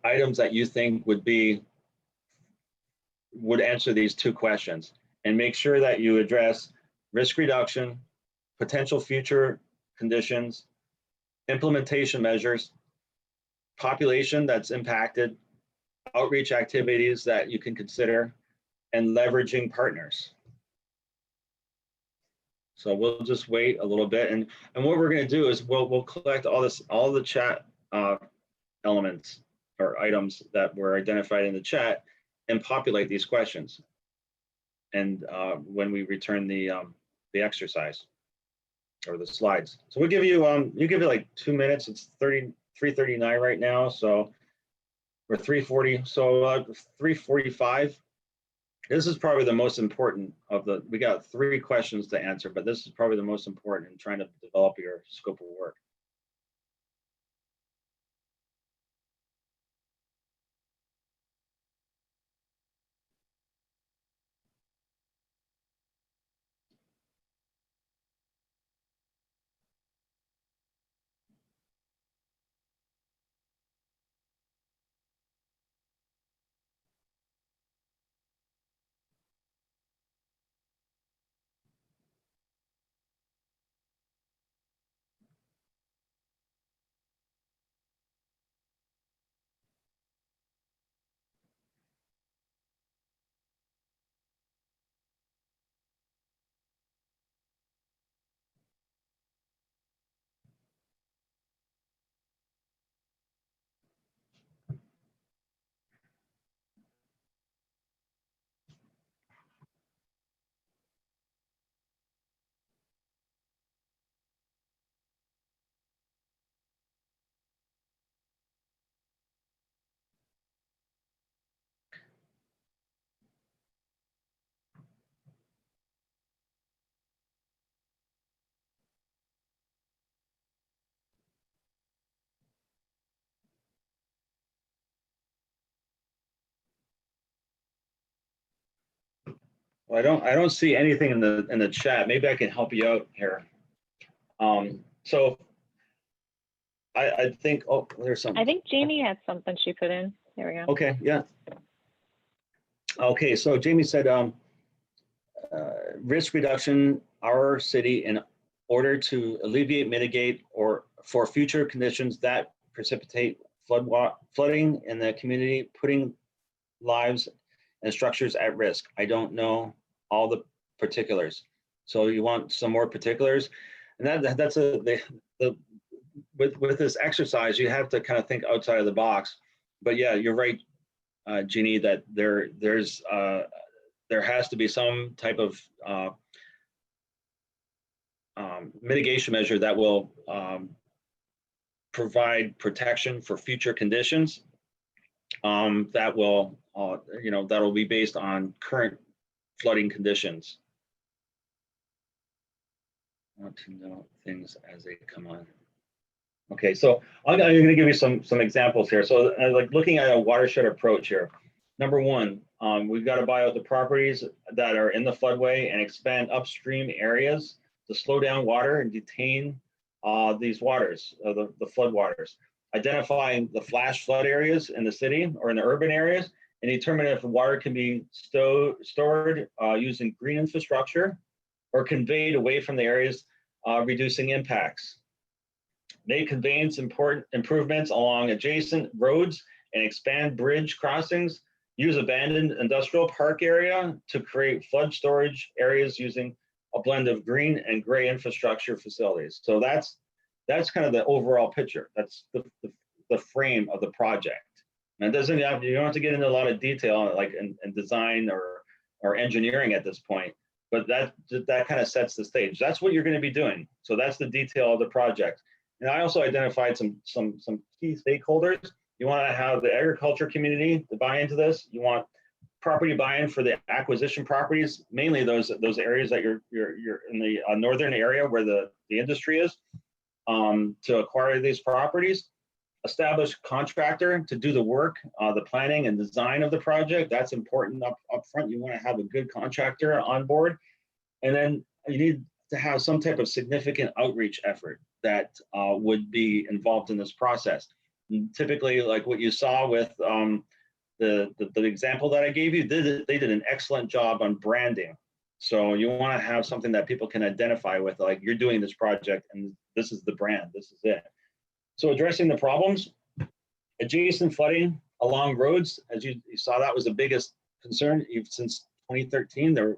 items that you think would answer these two questions, and make sure that you address risk reduction, potential future conditions, implementation measures, population that's impacted, outreach activities that you can consider, and leveraging partners. So we'll just wait a little bit, and what we're going to do is we'll collect all the chat elements or items that were identified in the chat, and populate these questions. And when we return the exercise or the slides, so we'll give you like 2 minutes. It's 3:39 right now, so we're 3:40. So 3:45. This is probably the most important we got 3 questions to answer, but this is probably the most important in trying to develop your scope of work. Well, I don't see anything in the chat. Maybe I can help you out here. So I think, oh, there's something. I think Jamie had something she put in. There we go. Okay, yeah. Okay, so Jamie said, risk reduction, our city in order to alleviate, mitigate, or for future conditions that precipitate flooding in the community, putting lives and structures at risk. I don't know all the particulars. So you want some more particulars? And that's with this exercise, you have to kind of think outside of the box. But yeah, you're right, Jeannie, that there has to be some type of mitigation measure that will provide protection for future conditions that will, that'll be based on current flooding conditions. I want to know things as they come on. Okay, so I'm going to give you some examples here. So like looking at a watershed approach here. Number one, we've got to buy out the properties that are in the floodway and expand upstream areas to slow down water and detain these waters, the flood waters. Identifying the flash flood areas in the city or in the urban areas and determine if the water can be stored using green infrastructure or conveyed away from the areas, reducing impacts. Make conveyance improvements along adjacent roads and expand bridge crossings. Use abandoned industrial park area to create flood storage areas using a blend of green and gray infrastructure facilities. So that's kind of the overall picture. That's the frame of the project. And it doesn't have, you don't have to get into a lot of detail like in design or engineering at this point, but that kind of sets the stage. That's what you're going to be doing. So that's the detail of the project. And I also identified some key stakeholders. You want to have the agriculture community to buy into this. You want property buy-in for the acquisition properties, mainly those areas that you're in the northern area where the industry is, to acquire these properties. Establish contractor to do the work, the planning and design of the project. That's important up front. You want to have a good contractor on board. And then you need to have some type of significant outreach effort that would be involved in this process. And typically, like what you saw with the example that I gave you, they did an excellent job on branding. So you want to have something that people can identify with, like you're doing this project and this is the brand, this is it. So addressing the problems, adjacent flooding along roads, as you saw, that was the biggest concern since 2013. The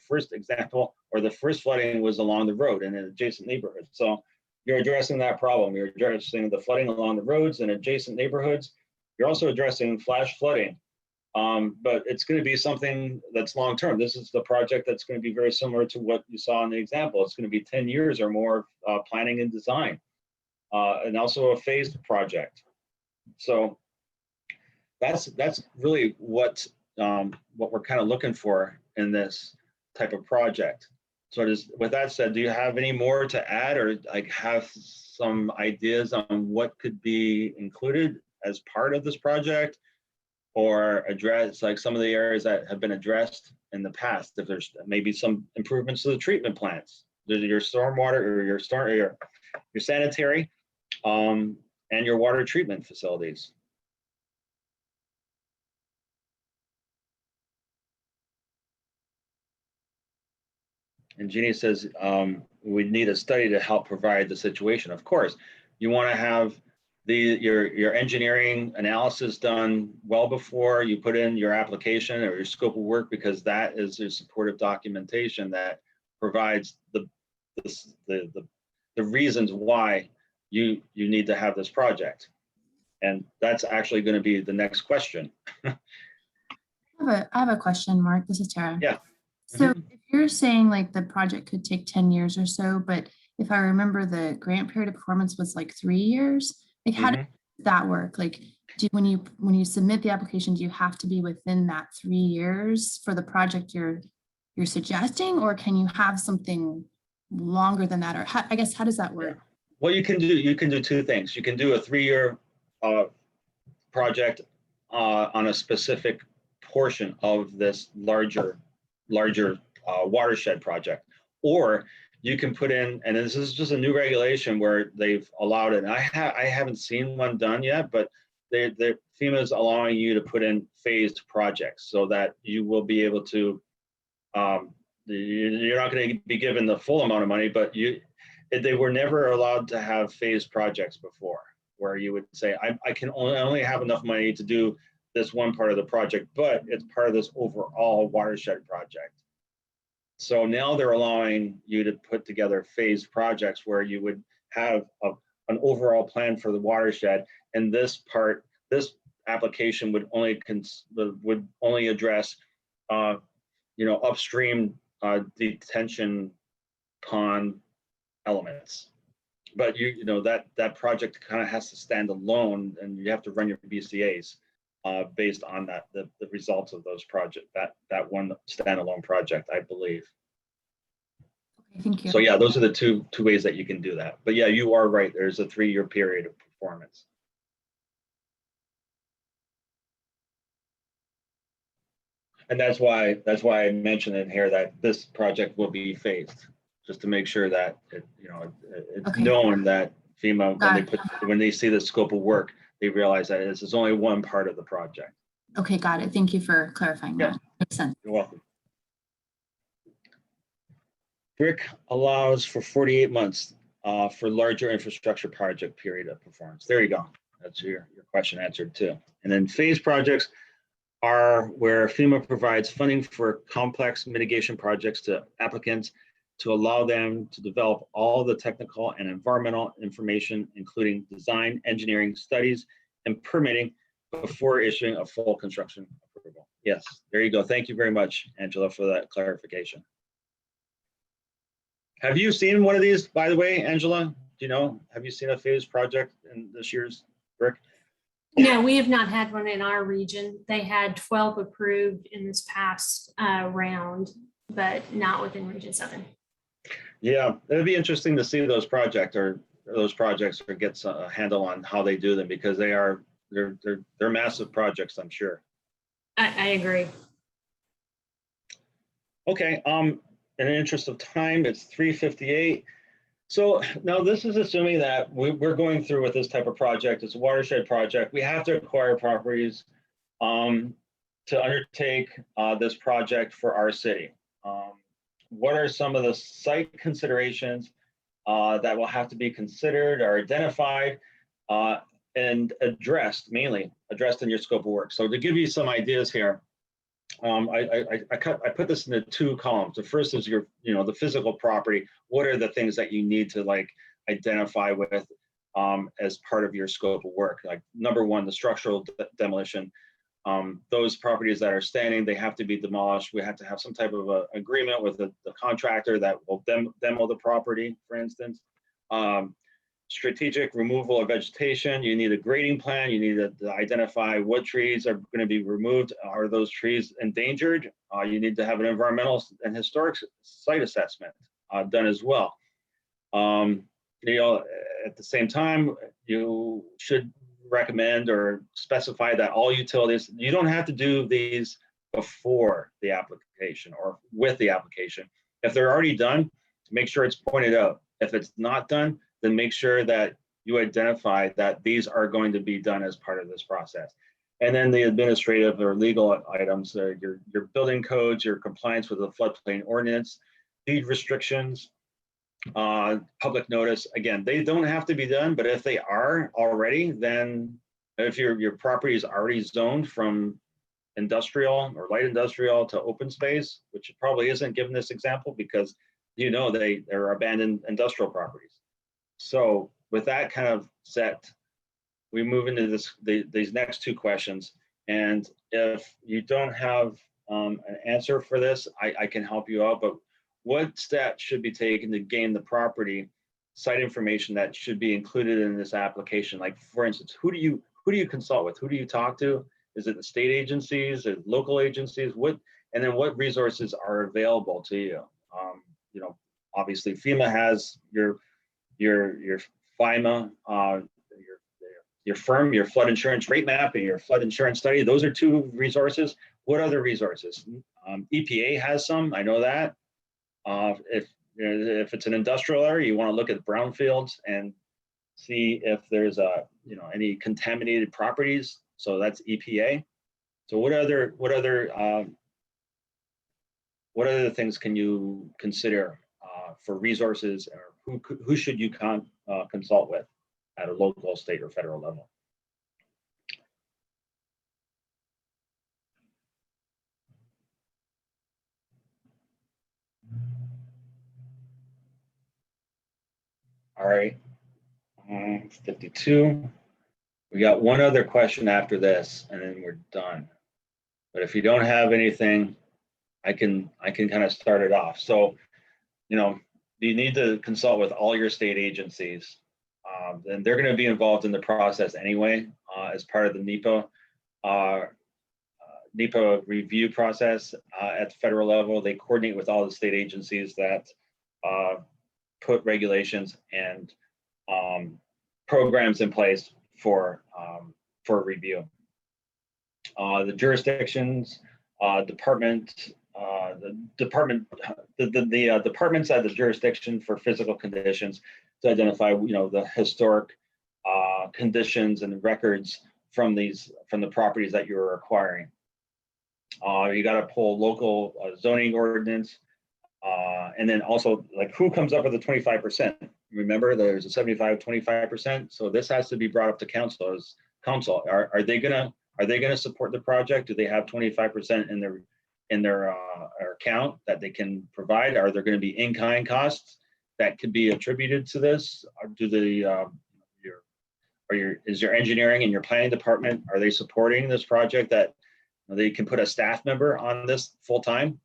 first example or the first flooding was along the road in an adjacent neighborhood. So you're addressing that problem. You're addressing the flooding along the roads and adjacent neighborhoods. You're also addressing flash flooding, but it's going to be something that's long-term. This is the project that's going to be very similar to what you saw in the example. It's going to be 10 years or more planning and design, and also a phased project. So that's really what we're kind of looking for in this type of project. So with that said, do you have any more to add or like have some ideas on what could be included as part of this project, or address like some of the areas that have been addressed in the past? If there's maybe some improvements to the treatment plants, there's your stormwater or your sanitary and your water treatment facilities. And Jeannie says, we need a study to help provide the situation. Of course, you want to have your engineering analysis done well before you put in your application or your scope of work, because that is your supportive documentation that provides the reasons why you need to have this project. And that's actually going to be the next question. I have a question, Mark. This is Tara. Yeah. So if you're saying like the project could take 10 years or so, but if I remember the grant period of performance was like 3 years, like how does that work? Like when you submit the application, do you have to be within that 3 years for the project you're suggesting, or can you have something longer than that? Or I guess, how does that work? Yeah. Well, you can do two things. You can do a 3-year project on a specific portion of this larger watershed project, or you can put in, and this is just a new regulation where they've allowed it. And I haven't seen one done yet, but FEMA is allowing you to put in phased projects so that you will be able to, you're not going to be given the full amount of money, but they were never allowed to have phased projects before, where you would say, I can only have enough money to do this one part of the project, but it's part of this overall watershed project. So now they're allowing you to put together phased projects where you would have an overall plan for the watershed, and this application would only address, upstream detention pond elements. But that project kind of has to stand alone, and you have to run your BCAs based on the results of those projects, that one standalone project, I believe. Okay, thank you. So yeah, those are the two ways that you can do that. But yeah, you are right. There's a 3-year period of performance. And that's why I mentioned in here that this project will be phased, just to make sure that it's Okay. known that FEMA, when they see the scope of work, they realize that this is only one part of the project. Okay, got it. Thank you for clarifying that. Makes sense. You're welcome. BRIC allows for 48 months for larger infrastructure project period of performance. There you go. That's your question answered too. And then phase projects are where FEMA provides funding for complex mitigation projects to applicants to allow them to develop all the technical and environmental information, including design, engineering, studies, and permitting before issuing a full construction approval. Yes, there you go. Thank you very much, Angela, for that clarification. Have you seen one of these, by the way, Angela? Do you know, have you seen a phase project in this year's BRIC? No, we have not had one in our region. They had 12 approved in this past round, but not within Region 7. Yeah, it'd be interesting to see those projects or get a handle on how they do them, because they're massive projects, I'm sure. I agree. Okay, in the interest of time, it's 3:58. So now this is assuming that we're going through with this type of project. It's a watershed project. We have to acquire properties to undertake this project for our city. What are some of the site considerations that will have to be considered or identified and mainly addressed in your scope of work? So to give you some ideas here, I put this into 2 columns. The first is the physical property. What are the things that you need to identify with as part of your scope of work? Like number 1, the structural demolition. Those properties that are standing, they have to be demolished. We have to have some type of agreement with the contractor that will demo the property, for instance. Strategic removal of vegetation. You need a grading plan. You need to identify what trees are going to be removed. Are those trees endangered? You need to have an environmental and historic site assessment done as well. At the same time, you should recommend or specify that all utilities, you don't have to do these before the application or with the application. If they're already done, make sure it's pointed out. If it's not done, then make sure that you identify that these are going to be done as part of this process. And then the administrative or legal items, your building codes, your compliance with the floodplain ordinance, deed restrictions, public notice. Again, they don't have to be done, but if they are already, then if your property is already zoned from industrial or light industrial to open space, which it probably isn't given this example because they're abandoned industrial properties. So with that kind of set, we move into these next 2 questions. And if you don't have an answer for this, I can help you out. But what steps should be taken to gain the property site information that should be included in this application? Like, for instance, who do you consult with? Who do you talk to? Is it the state agencies, or local agencies? And then what resources are available to you? Obviously FEMA has your FIMA, your firm, your flood insurance rate map, and your flood insurance study. Those are 2 resources. What other resources? EPA has some, I know that. If if it's an industrial area, you want to look at brownfields and see if there's any contaminated properties. So that's EPA. So what other things can you consider for resources, or who should you consult with at a local, state, or federal level? All right, 52. We got one other question after this, and then we're done. But if you don't have anything, I can kind of start it off. So, you need to consult with all your state agencies. And they're going to be involved in the process anyway, as part of the NEPA review process at the federal level. They coordinate with all the state agencies that put regulations and programs in place for review. The jurisdictions, departments at the jurisdiction for physical conditions to identify, the historic conditions and records from the properties that you're acquiring. You got to pull local zoning ordinance, and then also, like, who comes up with the 25%? Remember, there's a 75-25%. So this has to be brought up to council. Are they gonna support the project? Do they have 25% in their account that they can provide? Are there going to be in-kind costs that could be attributed to this? Or is your engineering and your planning department, are they supporting this project that they can put a staff member on this full time?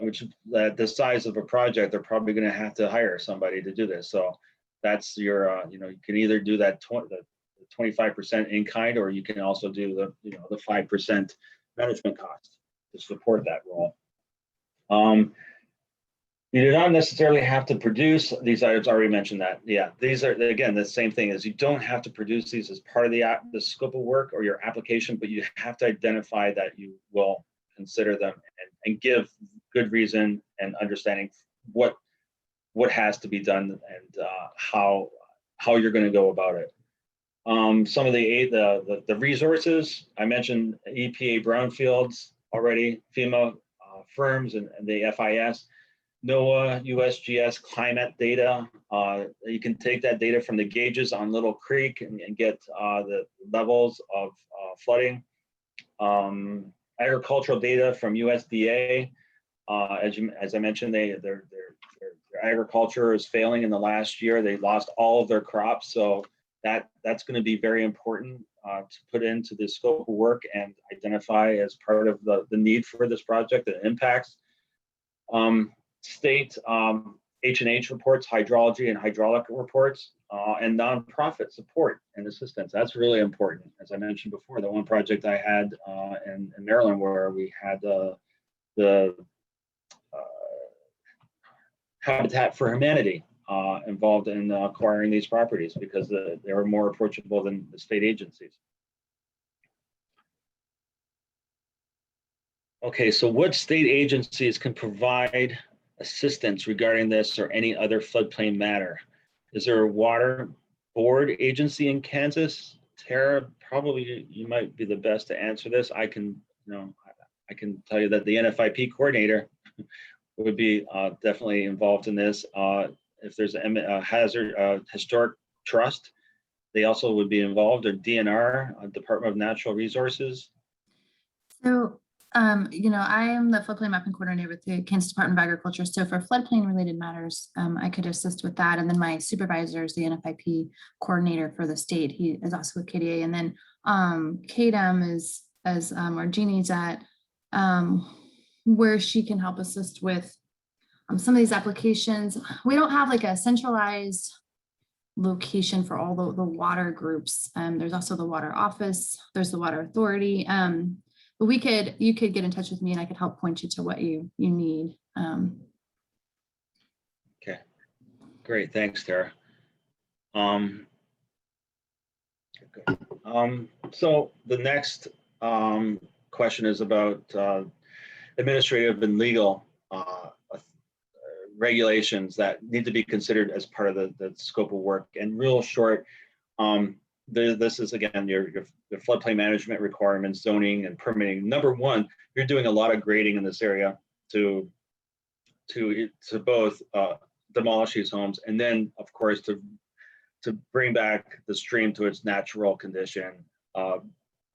Which the size of a project, they're probably going to have to hire somebody to do this. So that's your, you can either do that 25% in kind, or you can also do the 5% management cost to support that role. You do not necessarily have to produce these items. I already mentioned that. Yeah, these are, again, the same thing as you don't have to produce these as part of the scope of work or your application, but you have to identify that you will consider them and give good reason and understanding what has to be done and how you're going to go about it. Some of the resources I mentioned: EPA brownfields already, FEMA firms and the FIS, NOAA, USGS climate data. You can take that data from the gauges on Little Creek and get the levels of flooding. Agricultural data from USDA. As I mentioned, their agriculture is failing in the last year. They lost all of their crops, so that's going to be very important to put into the scope of work and identify as part of the need for this project, the impacts. State H&H reports, hydrology and hydraulic reports, and nonprofit support and assistance. That's really important. As I mentioned before, the one project I had in Maryland where we had the Habitat for Humanity involved in acquiring these properties because they were more approachable than the state agencies. Okay, so what state agencies can provide assistance regarding this or any other floodplain matter? Is there a water board agency in Kansas? Tara, probably you might be the best to answer this. I can tell you that the NFIP coordinator would be definitely involved in this. If there's a hazard historic trust, they also would be involved, or DNR, Department of Natural Resources. So, I am the floodplain mapping coordinator with the Kansas Department of Agriculture. So for floodplain related matters, I could assist with that. And then my supervisor is the NFIP coordinator for the state. He is also with KDA. And then KDM is, as where Jeannie's at, where she can help assist with some of these applications. We don't have like a centralized location for all the water groups. There's also the water office, there's the water authority. But you could get in touch with me and I could help point you to what you need. Okay, great, thanks, Tara. So the next question is about administrative and legal regulations that need to be considered as part of the scope of work. And real short, this is again your floodplain management requirements, zoning and permitting. Number one, you're doing a lot of grading in this area to both demolish these homes, and then of course to bring back the stream to its natural condition,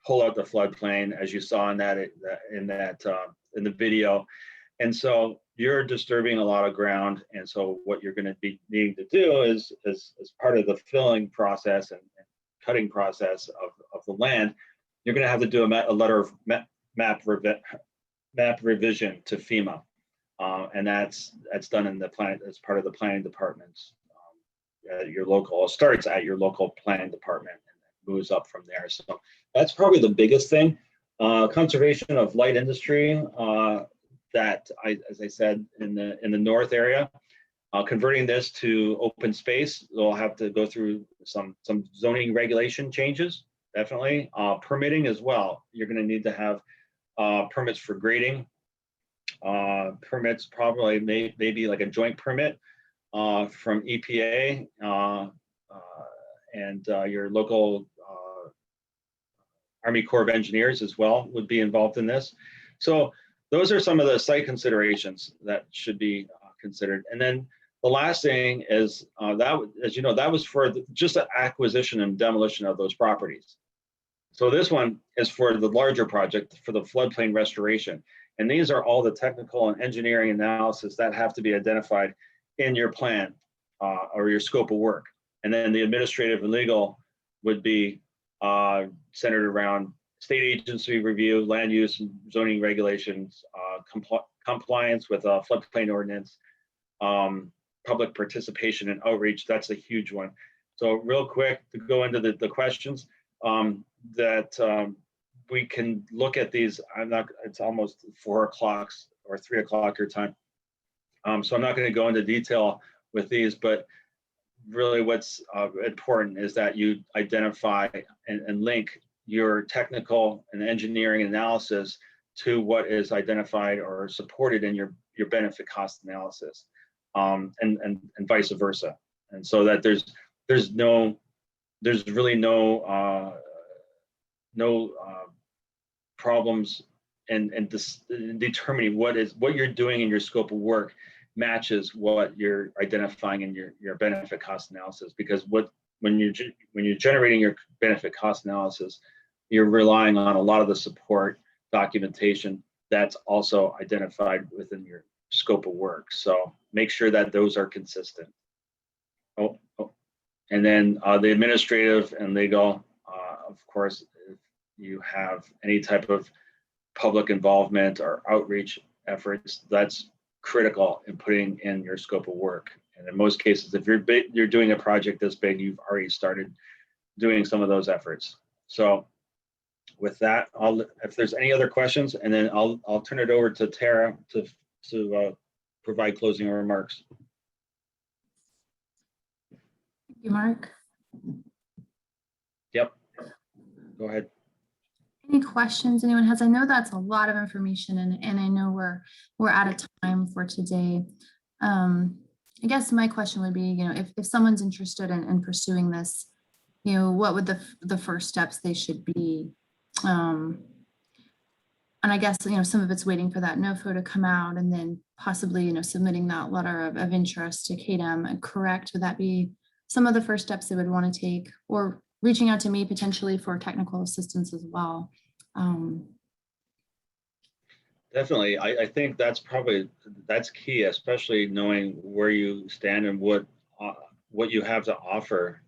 pull out the floodplain, as you saw in the video. And so you're disturbing a lot of ground. And so what you're going to be needing to do is as part of the filling process and cutting process of the land, you're going to have to do a letter of map revision to FEMA. And that's done in the plan as part of the planning departments. Your local, it starts at your local planning department and moves up from there. So that's probably the biggest thing. Conservation of light industry, that as I said, in the north area, converting this to open space, they'll have to go through some zoning regulation changes, definitely. Permitting as well. You're going to need to have permits for grading, permits, probably maybe like a joint permit from EPA and your local Army Corps of Engineers as well would be involved in this. So those are some of the site considerations that should be considered. And then the last thing is that, as you know, that was for just the acquisition and demolition of those properties. So this one is for the larger project, for the floodplain restoration. And these are all the technical and engineering analysis that have to be identified in your plan or your scope of work. And then the administrative and legal would be centered around state agency review, land use and zoning regulations, compliance with a floodplain ordinance, public participation and outreach. That's a huge one. So real quick to go into the questions that we can look at these. It's almost 4 o'clock or 3 o'clock your time. So I'm not going to go into detail with these, but really what's important is that you identify and link your technical and engineering analysis to what is identified or supported in your benefit cost analysis, and vice versa. And so that there's really no problems in determining what you're doing in your scope of work matches what you're identifying in your benefit cost analysis. Because when you're generating your benefit cost analysis, you're relying on a lot of the support documentation that's also identified within your scope of work. So make sure that those are consistent. And then the administrative and legal, of course, if you have any type of public involvement or outreach efforts, that's critical in putting in your scope of work. And in most cases, if you're doing a project this big, you've already started doing some of those efforts. So with that, if there's any other questions, and then I'll turn it over to Tara to provide closing remarks. Thank you, Mark. Yep. Go ahead. Any questions anyone has? I know that's a lot of information, and I know we're out of time for today. I guess my question would be, if someone's interested in pursuing this, what would the first steps they should be? And I guess, some of it's waiting for that NOFO to come out and then possibly, submitting that letter of interest to KDEM. Correct? Would that be some of the first steps they would want to take, or reaching out to me potentially for technical assistance as well? Definitely. I think that's key, especially knowing where you stand and what you have to offer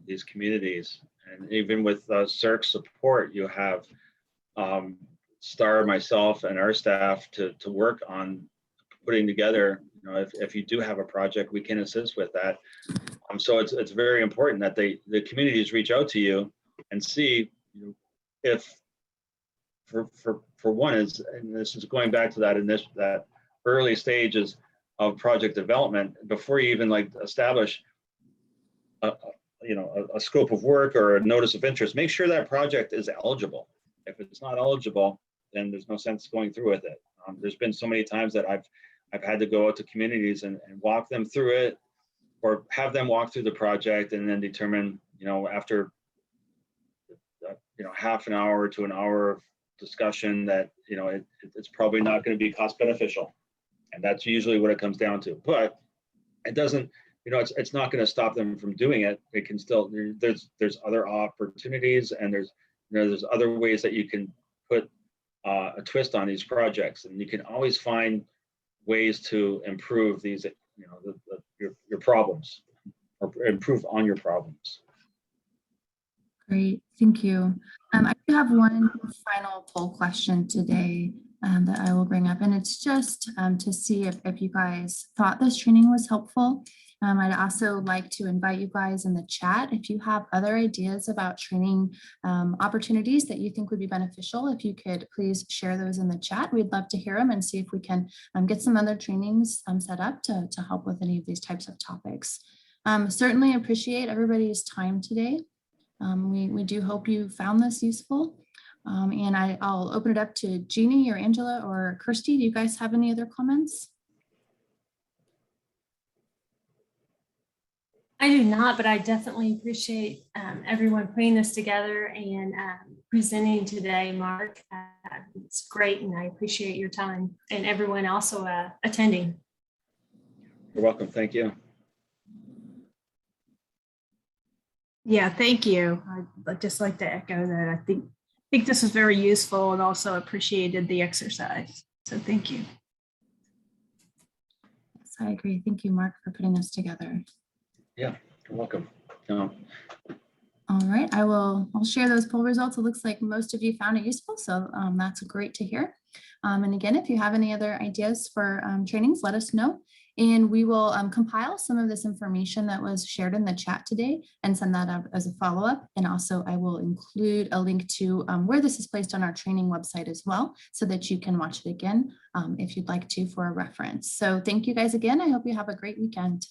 these communities. And even with CERC support, you have Star, myself, and our staff to work on putting together. If you do have a project, we can assist with that. So it's very important that the communities reach out to you and see if for one is, and this is going back to that early stages of project development, before you even establish a scope of work or a notice of interest, make sure that project is eligible. If it's not eligible, then there's no sense going through with it. There's been so many times that I've had to go out to communities and walk them through it, or have them walk through the project and then determine, after, half an hour to an hour of discussion that, it's probably not going to be cost beneficial. And that's usually what it comes down to. But it doesn't, it's not going to stop them from doing it. It can still, there's other opportunities, and there's other ways that you can put a twist on these projects, and you can always find ways to improve these, your problems, or improve on your problems. Great, thank you. I do have one final poll question today that I will bring up, and it's just to see if you guys thought this training was helpful. I'd also like to invite you guys in the chat, if you have other ideas about training opportunities that you think would be beneficial, if you could please share those in the chat. We'd love to hear them and see if we can get some other trainings set up to help with any of these types of topics. Certainly appreciate everybody's time today. We do hope you found this useful. And I'll open it up to Jeannie or Angela or Kirsty. Do you guys have any other comments? I do not, but I definitely appreciate everyone putting this together and presenting today, Mark. It's great, and I appreciate your time, and everyone also attending. You're welcome. Thank you. Yeah, thank you. I'd just like to echo that. I think this is very useful, and also appreciated the exercise. So thank you. Yes, I agree. Thank you, Mark, for putting this together. Yeah, you're welcome. All right, I'll share those poll results. It looks like most of you found it useful, so that's great to hear. And again, if you have any other ideas for trainings, let us know. And we will compile some of this information that was shared in the chat today and send that out as a follow-up. And also I will include a link to where this is placed on our training website as well, so that you can watch it again if you'd like to for a reference. So thank you guys again. I hope you have a great weekend.